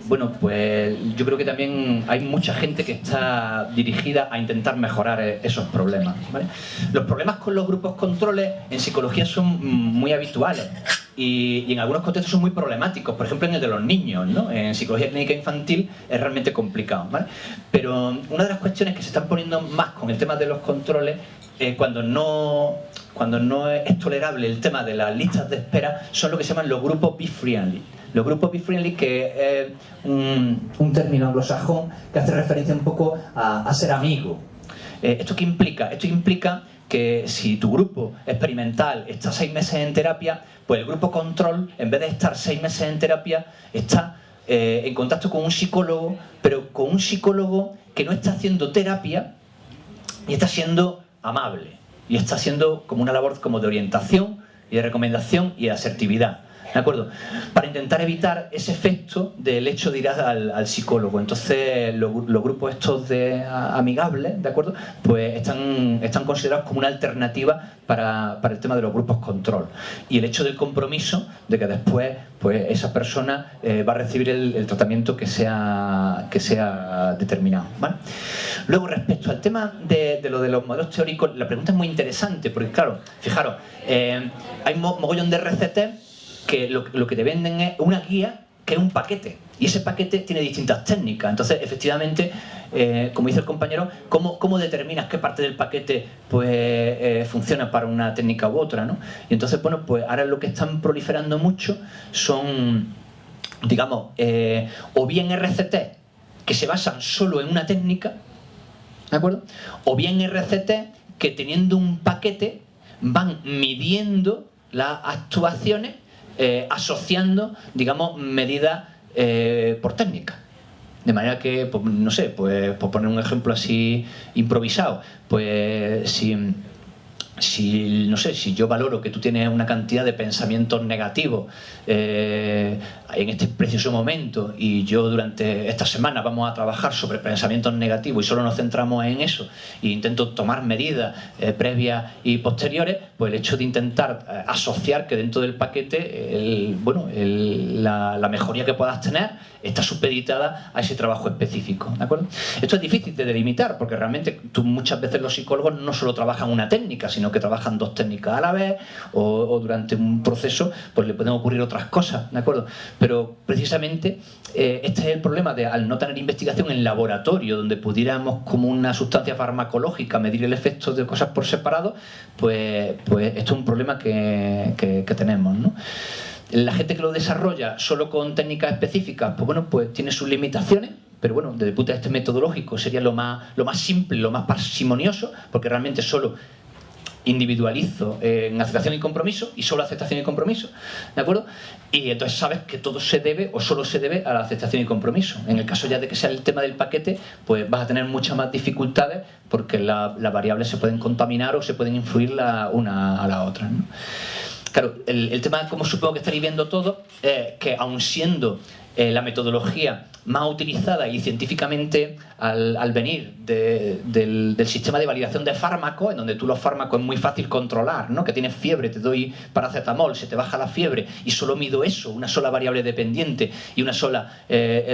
bueno, pues yo creo que también hay mucha gente que está dirigida a intentar mejorar esos problemas, ¿vale? Los problemas con los grupos controles en psicología son muy habituales y en algunos contextos son muy problemáticos, por ejemplo en el de los niños, ¿no? En psicología clínica infantil es realmente complicado, ¿vale? Pero una de las cuestiones que se están poniendo más con el tema de los controles, cuando no es tolerable el tema de las listas de espera, son lo que se llaman los grupos be-friendly. Los grupos be-friendly, que es un término anglosajón que hace referencia un poco a ser amigo. ¿Esto qué implica? Esto implica que si tu grupo experimental está 6 meses en terapia, pues el grupo control, en vez de estar 6 meses en terapia, está en contacto con un psicólogo, pero con un psicólogo que no está haciendo terapia y está siendo amable. Y está haciendo como una labor como de orientación y de recomendación y de asertividad. ¿De acuerdo? Para intentar evitar ese efecto del hecho de ir al psicólogo. Entonces, los grupos estos de amigables, ¿de acuerdo? Pues están considerados como una alternativa para el tema de los grupos control. Y el hecho del compromiso de que después pues esa persona va a recibir el tratamiento que sea determinado, ¿vale? Luego, respecto al tema de lo de los modelos teóricos, la pregunta es muy interesante, porque claro, fijaros, hay mogollón de RCT que lo que te venden es una guía que es un paquete, y ese paquete tiene distintas técnicas. Entonces, efectivamente, como dice el compañero, ¿cómo determinas qué parte del paquete pues funciona para una técnica u otra, ¿no? Y entonces, bueno, pues ahora lo que están proliferando mucho son, digamos, o bien RCT que se basan solo en una técnica, ¿de acuerdo? O bien RCT que, teniendo un paquete, van midiendo las actuaciones, asociando, digamos, medidas por técnica. De manera que, pues, no sé, pues por poner un ejemplo así improvisado, pues si yo valoro que tú tienes una cantidad de pensamientos negativos en este preciso momento, y yo durante esta semana vamos a trabajar sobre pensamientos negativos y solo nos centramos en eso, e intento tomar medidas previas y posteriores, pues el hecho de intentar asociar que dentro del paquete la mejoría que puedas tener está supeditada a ese trabajo específico, ¿de acuerdo? Esto es difícil de delimitar, porque realmente muchas veces los psicólogos no solo trabajan una técnica, sino que trabajan 2 técnicas a la vez, o durante un proceso pues le pueden ocurrir otras cosas, ¿de acuerdo? Pero precisamente este es el problema de, al no tener investigación en laboratorio, donde pudiéramos, como una sustancia farmacológica, medir el efecto de cosas por separado, pues esto es un problema que tenemos, ¿no? La gente que lo desarrolla solo con técnicas específicas, pues bueno, pues tiene sus limitaciones, pero bueno, desde el punto de vista metodológico sería lo más simple, lo más parsimonioso, porque realmente solo individualizo en aceptación y compromiso, y solo aceptación y compromiso, ¿de acuerdo? Y entonces sabes que todo se debe, o solo se debe, a la aceptación y compromiso. En el caso ya de que sea el tema del paquete, pues vas a tener muchas más dificultades, porque las variables se pueden contaminar o se pueden influir la una a la otra, ¿no? Claro, el tema, como supongo que estaréis viendo todo, es que aun siendo la metodología más utilizada y científicamente al venir del sistema de validación de fármacos, en donde tú los fármacos es muy fácil controlar, ¿no? Que tienes fiebre, te doy paracetamol, se te baja la fiebre y solo mido eso, una sola variable dependiente y una sola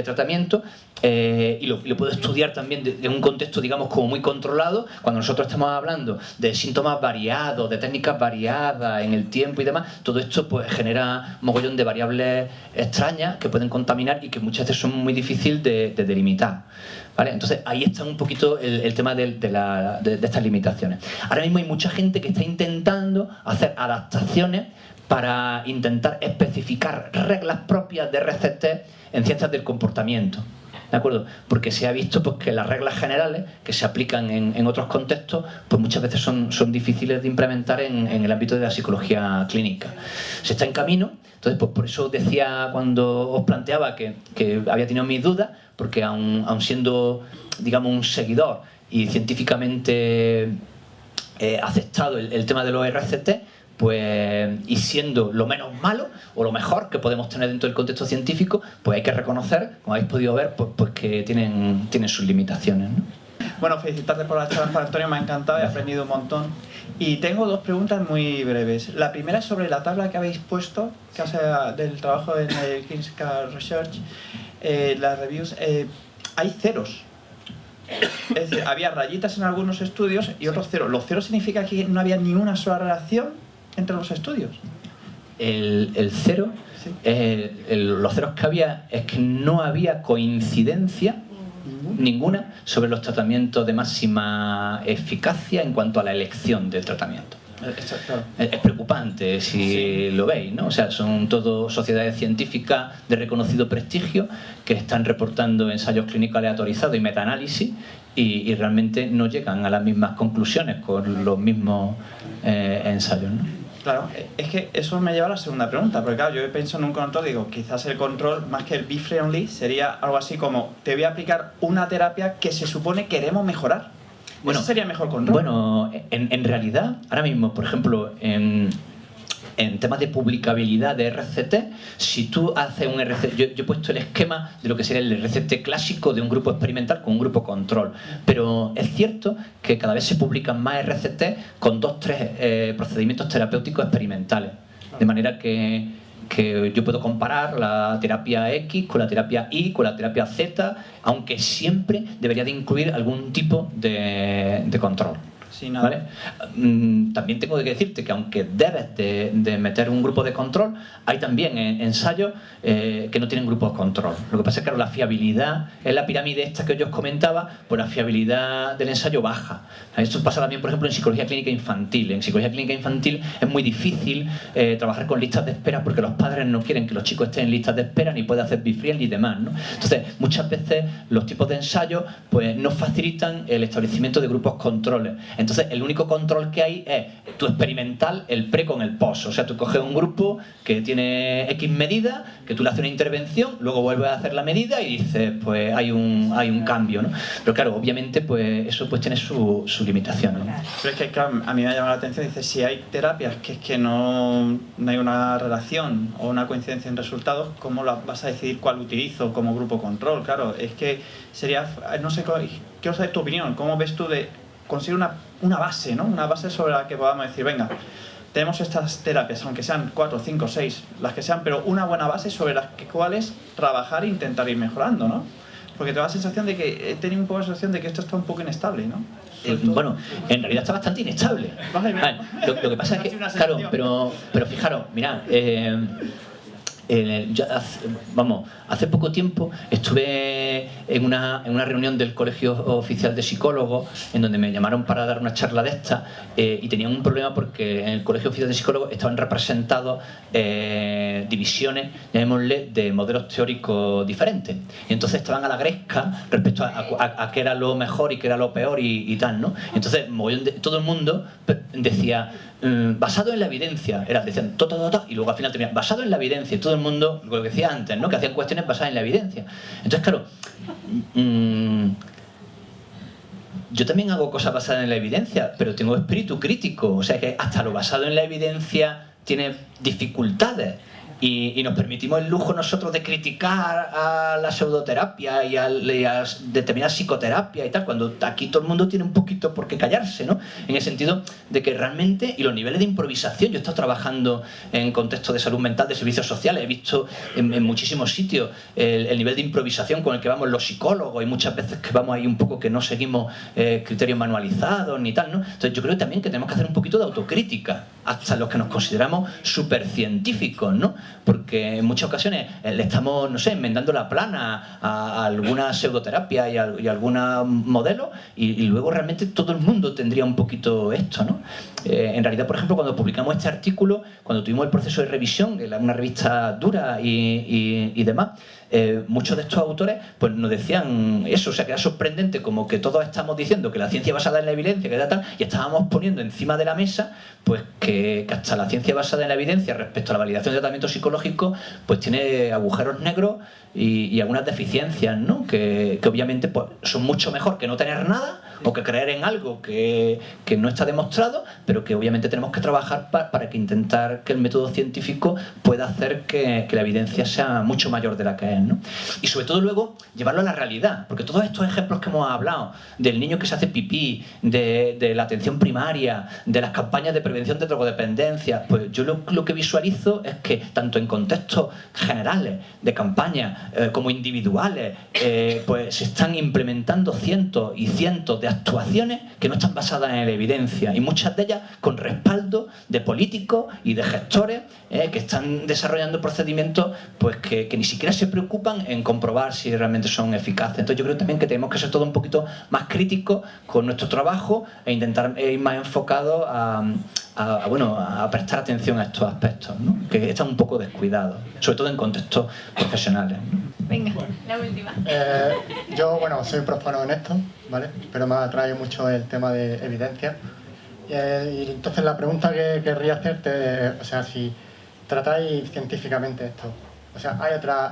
tratamiento, y lo puedo estudiar también en un contexto, digamos, como muy controlado. Cuando nosotros estamos hablando de síntomas variados, de técnicas variadas en el tiempo y demás, todo esto pues genera mogollón de variables extrañas que pueden contaminar caminar y que muchas veces son muy difíciles de delimitar. ¿Vale? Entonces ahí está un poquito el tema de estas limitaciones. Ahora mismo hay mucha gente que está intentando hacer adaptaciones para intentar especificar reglas propias de RCT en ciencias del comportamiento. ¿De acuerdo? Porque se ha visto pues, que las reglas generales que se aplican en otros contextos pues muchas veces son difíciles de implementar en el ámbito de la psicología clínica. Se está en camino, entonces pues por eso decía cuando os planteaba que había tenido mis dudas, porque aun siendo, digamos, un seguidor y científicamente aceptado el tema de los RCT, pues, y siendo lo menos malo o lo mejor que podemos tener dentro del contexto científico, pues hay que reconocer, como habéis podido ver, pues que tienen sus limitaciones, ¿no? Bueno, felicitarte por la charla, Juan Antonio, me ha encantado, he aprendido un montón. Y tengo dos preguntas muy breves. La primera es sobre la tabla que habéis puesto, del trabajo en el Clinical Research, las reviews, hay ceros. Es decir, había rayitas en algunos estudios y otros ceros. ¿Los ceros significa que no había ni una sola relación entre los estudios? El cero, sí. Los ceros que había es que no había coincidencia ninguna sobre los tratamientos de máxima eficacia en cuanto a la elección del tratamiento. Exacto. Es preocupante si lo veis, ¿no? O sea, son todo sociedades científicas de reconocido prestigio que están reportando ensayos clínicos aleatorizados y metaanálisis y realmente no llegan a las mismas conclusiones con los mismos ensayos, ¿no? Claro, es que eso me lleva a la segunda pregunta, porque claro, yo pienso en un control, digo, quizás el control, más que el be friendly, sería algo así como, te voy a aplicar una terapia que se supone queremos mejorar. Bueno, ¿ese sería mejor control? Bueno, en realidad, ahora mismo, por ejemplo, en temas de publicabilidad de RCT, si tú haces un RCT, yo he puesto el esquema de lo que sería el RCT clásico de un grupo experimental con un grupo control, pero es cierto que cada vez se publican más RCT con 2-3 procedimientos terapéuticos experimentales, de manera que yo puedo comparar la terapia X con la terapia Y, con la terapia Z, aunque siempre debería de incluir algún tipo de control. Sí, nada. ¿Vale? También tengo que decirte que aunque debes de meter un grupo de control, hay también ensayos que no tienen grupos de control. Lo que pasa es que la fiabilidad, en la pirámide esta que yo os comentaba, pues la fiabilidad del ensayo baja. Esto pasa también, por ejemplo, en psicología clínica infantil. En psicología clínica infantil es muy difícil trabajar con listas de espera porque los padres no quieren que los chicos estén en listas de espera ni pueden hacer be-friendly y demás, ¿no? Entonces, muchas veces los tipos de ensayos pues, no facilitan el establecimiento de grupos controles. Entonces, el único control que hay es tu experimental, el pre con el post. O sea, tú coges un grupo que tiene X medidas, que tú le haces una intervención, luego vuelves a hacer la medida y dices, pues hay un cambio, ¿no? Pero claro, obviamente, pues eso pues tiene su limitación, ¿no? Pero es que claro, a mí me ha llamado la atención, dice, si hay terapias que es que no hay una relación o una coincidencia en resultados, ¿cómo vas a decidir cuál utilizo como grupo control? Claro, es que sería, no sé, quiero saber tu opinión, ¿cómo ves tú de conseguir una base, ¿no? Una base sobre la que podamos decir, venga, tenemos estas terapias, aunque sean 4, 5, 6, las que sean, pero una buena base sobre las cuales trabajar e intentar ir mejorando, ¿no? Porque te da la sensación de que he tenido un poco la sensación de que esto está un poco inestable, ¿no? Bueno, en realidad está bastante inestable. Vale, lo que pasa es que, claro, pero fijaros, mirad, hace poco tiempo estuve en una reunión del Colegio Oficial de Psicólogos en donde me llamaron para dar una charla de esta y tenían un problema porque en el Colegio Oficial de Psicólogos estaban representados divisiones, llamémosle, de modelos teóricos diferentes. Y entonces estaban a la gresca respecto a qué era lo mejor y qué era lo peor y tal, ¿no? Entonces todo el mundo decía basado en la evidencia, decían y luego al final terminaban basado en la evidencia y todo el mundo, lo que decía antes, ¿no? Que hacían cuestiones basadas en la evidencia. Entonces, claro, yo también hago cosas basadas en la evidencia, pero tengo espíritu crítico, o sea que hasta lo basado en la evidencia tiene dificultades. Y nos permitimos el lujo nosotros de criticar a la pseudoterapia y a determinada psicoterapia y tal, cuando aquí todo el mundo tiene un poquito por qué callarse, ¿no? En el sentido de que realmente, y los niveles de improvisación, yo he estado trabajando en contexto de salud mental, de servicios sociales, he visto en muchísimos sitios el nivel de improvisación con el que vamos los psicólogos y muchas veces que vamos ahí un poco que no seguimos criterios manualizados ni tal, ¿no? Entonces yo creo también que tenemos que hacer un poquito de autocrítica hasta los que nos consideramos supercientíficos, ¿no? Porque en muchas ocasiones le estamos, no sé, enmendando la plana a alguna pseudoterapia y a algún modelo, y luego realmente todo el mundo tendría un poquito esto, ¿no? En realidad, por ejemplo, cuando publicamos este artículo, cuando tuvimos el proceso de revisión, en una revista dura y demás, muchos de estos autores pues nos decían eso, o sea, que era sorprendente como que todos estamos diciendo que la ciencia basada en la evidencia, que tal, y estábamos poniendo encima de la mesa pues que hasta la ciencia basada en la evidencia respecto a la validación de tratamiento psicológico pues tiene agujeros negros y algunas deficiencias, ¿no? Que obviamente pues, son mucho mejor que no tener nada o que creer en algo que no está demostrado, pero que obviamente tenemos que trabajar para que intentar que el método científico pueda hacer que la evidencia sea mucho mayor de la que es, ¿no? Y sobre todo luego llevarlo a la realidad, porque todos estos ejemplos que hemos hablado, del niño que se hace pipí, de la atención primaria, de las campañas de prevención de drogodependencia, pues yo lo que visualizo es que tanto en contextos generales de campaña como individuales, pues se están implementando cientos y cientos de actuaciones que no están basadas en la evidencia, y muchas de ellas con respaldo de políticos y de gestores que están desarrollando procedimientos pues que ni siquiera se preocupan en comprobar si realmente son eficaces. Entonces yo creo también que tenemos que ser todo un poquito más críticos con nuestro trabajo e intentar ir más enfocados a prestar atención a estos aspectos, ¿no? Que están un poco descuidados, sobre todo en contextos profesionales, ¿no? Venga, la última. Yo, bueno, soy profano en esto, ¿vale? Pero me atrae mucho el tema de evidencia. Y entonces la pregunta que querría hacerte, o sea, si tratáis científicamente esto, o sea,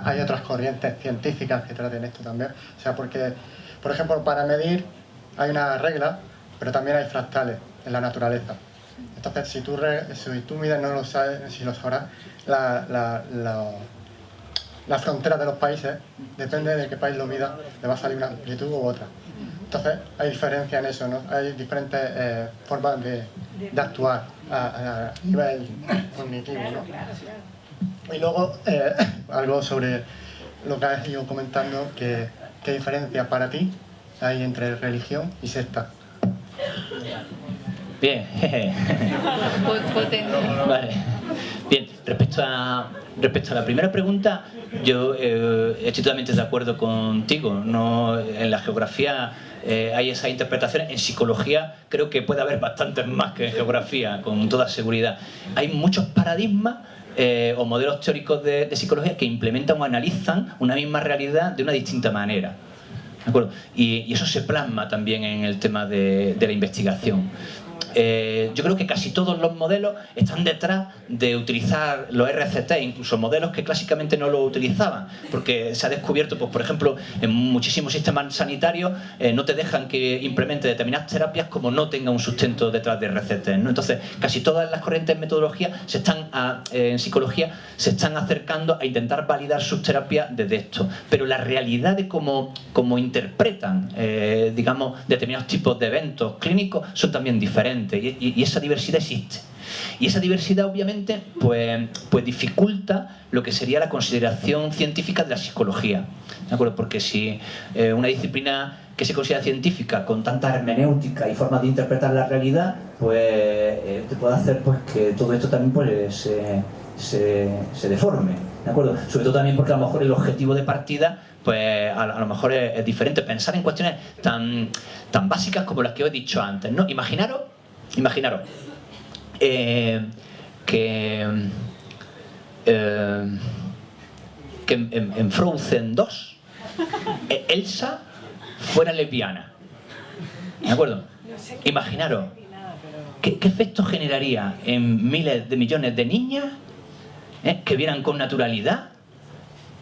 hay otras corrientes científicas que traten esto también, o sea, porque, por ejemplo, para medir hay una regla, pero también hay fractales en la naturaleza. Entonces, si tú mides, no lo sabes, si lo sabrás, la frontera de los países, depende de qué país lo mida, le va a salir una amplitud u otra. Entonces, hay diferencia en eso, ¿no? Hay diferentes formas de actuar a nivel cognitivo, ¿no? Y luego, algo sobre lo que has ido comentando, ¿qué diferencia para ti hay entre religión y secta? Bien, Potente. vale. Bien, respecto a la primera pregunta, yo estoy totalmente de acuerdo contigo. No, en la geografía hay esas interpretaciones. En psicología creo que puede haber bastantes más que en geografía, con toda seguridad. Hay muchos paradigmas o modelos teóricos de psicología que implementan o analizan una misma realidad de una distinta manera. ¿De acuerdo? Y eso se plasma también en el tema de la investigación. Yo creo que casi todos los modelos están detrás de utilizar los RCT, incluso modelos que clásicamente no lo utilizaban, porque se ha descubierto, pues, por ejemplo, en muchísimos sistemas sanitarios no te dejan que implemente determinadas terapias como no tenga un sustento detrás de RCT, ¿no? Entonces, casi todas las corrientes de metodología en psicología se están acercando a intentar validar sus terapias desde esto, pero la realidad de cómo interpretan, digamos, determinados tipos de eventos clínicos son también diferentes. Y esa diversidad existe. Y esa diversidad obviamente pues dificulta lo que sería la consideración científica de la psicología, ¿de acuerdo? Porque si una disciplina que se considera científica con tanta hermenéutica y formas de interpretar la realidad, pues te puede hacer pues que todo esto también pues se deforme, ¿de acuerdo? Sobre todo también porque a lo mejor el objetivo de partida pues a lo mejor es diferente. Pensar en cuestiones tan básicas como las que os he dicho antes, ¿no? Imaginaros que en Frozen 2 Elsa fuera lesbiana, ¿de acuerdo? Imaginaros qué efecto generaría en miles de millones de niñas que vieran con naturalidad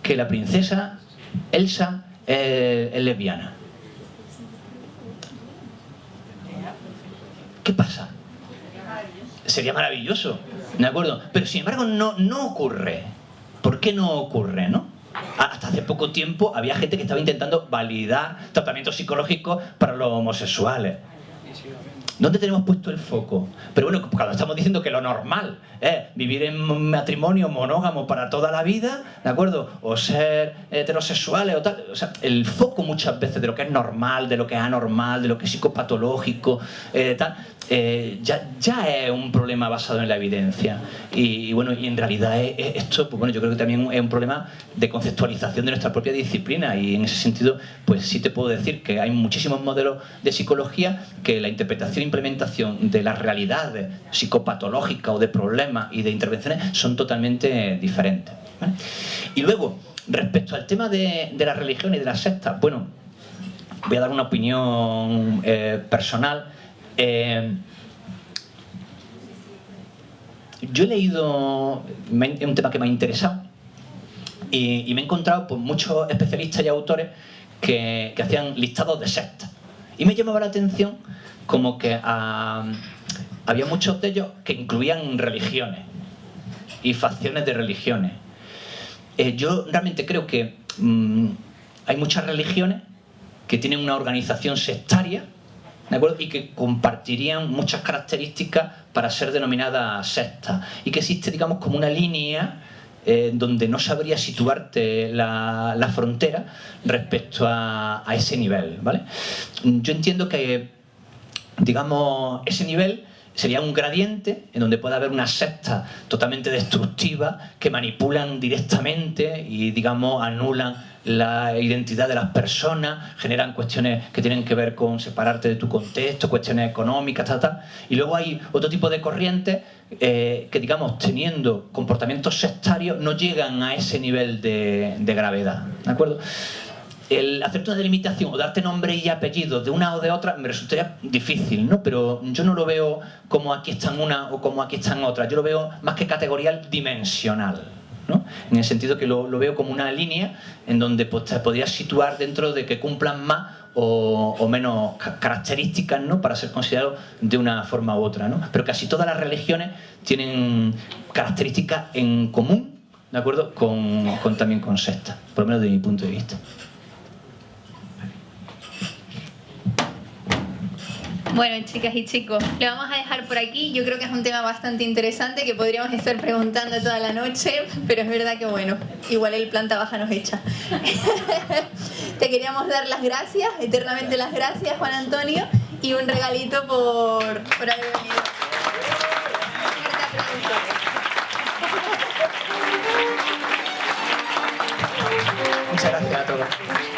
que la princesa Elsa es lesbiana. ¿Qué pasa? Sería maravilloso, ¿de acuerdo? Pero sin embargo no ocurre. ¿Por qué no ocurre, no? Hasta hace poco tiempo había gente que estaba intentando validar tratamientos psicológicos para los homosexuales. ¿Dónde tenemos puesto el foco? Pero bueno, cuando estamos diciendo que lo normal es vivir en matrimonio monógamo para toda la vida, ¿de acuerdo? O ser heterosexuales o tal. O sea, el foco muchas veces de lo que es normal, de lo que es anormal, de lo que es psicopatológico, tal, ya es un problema basado en la evidencia. Y bueno, y en realidad esto, pues bueno, yo creo que también es un problema de conceptualización de nuestra propia disciplina, y en ese sentido, pues sí te puedo decir que hay muchísimos modelos de psicología que la interpretación e implementación de las realidades psicopatológicas o de problemas y de intervenciones son totalmente diferentes, ¿vale? Y luego, respecto al tema de la religión y de las sectas, bueno, voy a dar una opinión personal. Yo he leído, es un tema que me ha interesado, y me he encontrado pues, muchos especialistas y autores que hacían listados de sectas, y me llamaba la atención como que había muchos de ellos que incluían religiones y facciones de religiones. Yo realmente creo que hay muchas religiones que tienen una organización sectaria, ¿de acuerdo? Y que compartirían muchas características para ser denominadas sectas, y que existe, digamos, como una línea donde no sabría situarte la frontera respecto a ese nivel, ¿vale? Yo entiendo que, digamos, ese nivel sería un gradiente en donde puede haber una secta totalmente destructiva que manipulan directamente y, digamos, anulan la identidad de las personas, generan cuestiones que tienen que ver con separarte de tu contexto, cuestiones económicas, tal. Y luego hay otro tipo de corrientes que, digamos, teniendo comportamientos sectarios, no llegan a ese nivel de gravedad, ¿de acuerdo? El hacerte una delimitación o darte nombre y apellido de una o de otra me resultaría difícil, ¿no? Pero yo no lo veo como aquí están una o como aquí están otras. Yo lo veo más que categorial, dimensional, ¿no? En el sentido que lo veo como una línea en donde pues, te podrías situar dentro de que cumplan más o menos características, ¿no? Para ser considerados de una forma u otra, ¿no? Pero casi todas las religiones tienen características en común, ¿de acuerdo? También con sectas, por lo menos desde mi punto de vista. Bueno, chicas y chicos, le vamos a dejar por aquí. Yo creo que es un tema bastante interesante que podríamos estar preguntando toda la noche, pero es verdad que, bueno, igual el planta baja nos echa. Te queríamos dar las gracias, eternamente las gracias, Juan Antonio, y un regalito por haber venido. Fuerte aplauso. Muchas gracias a todos.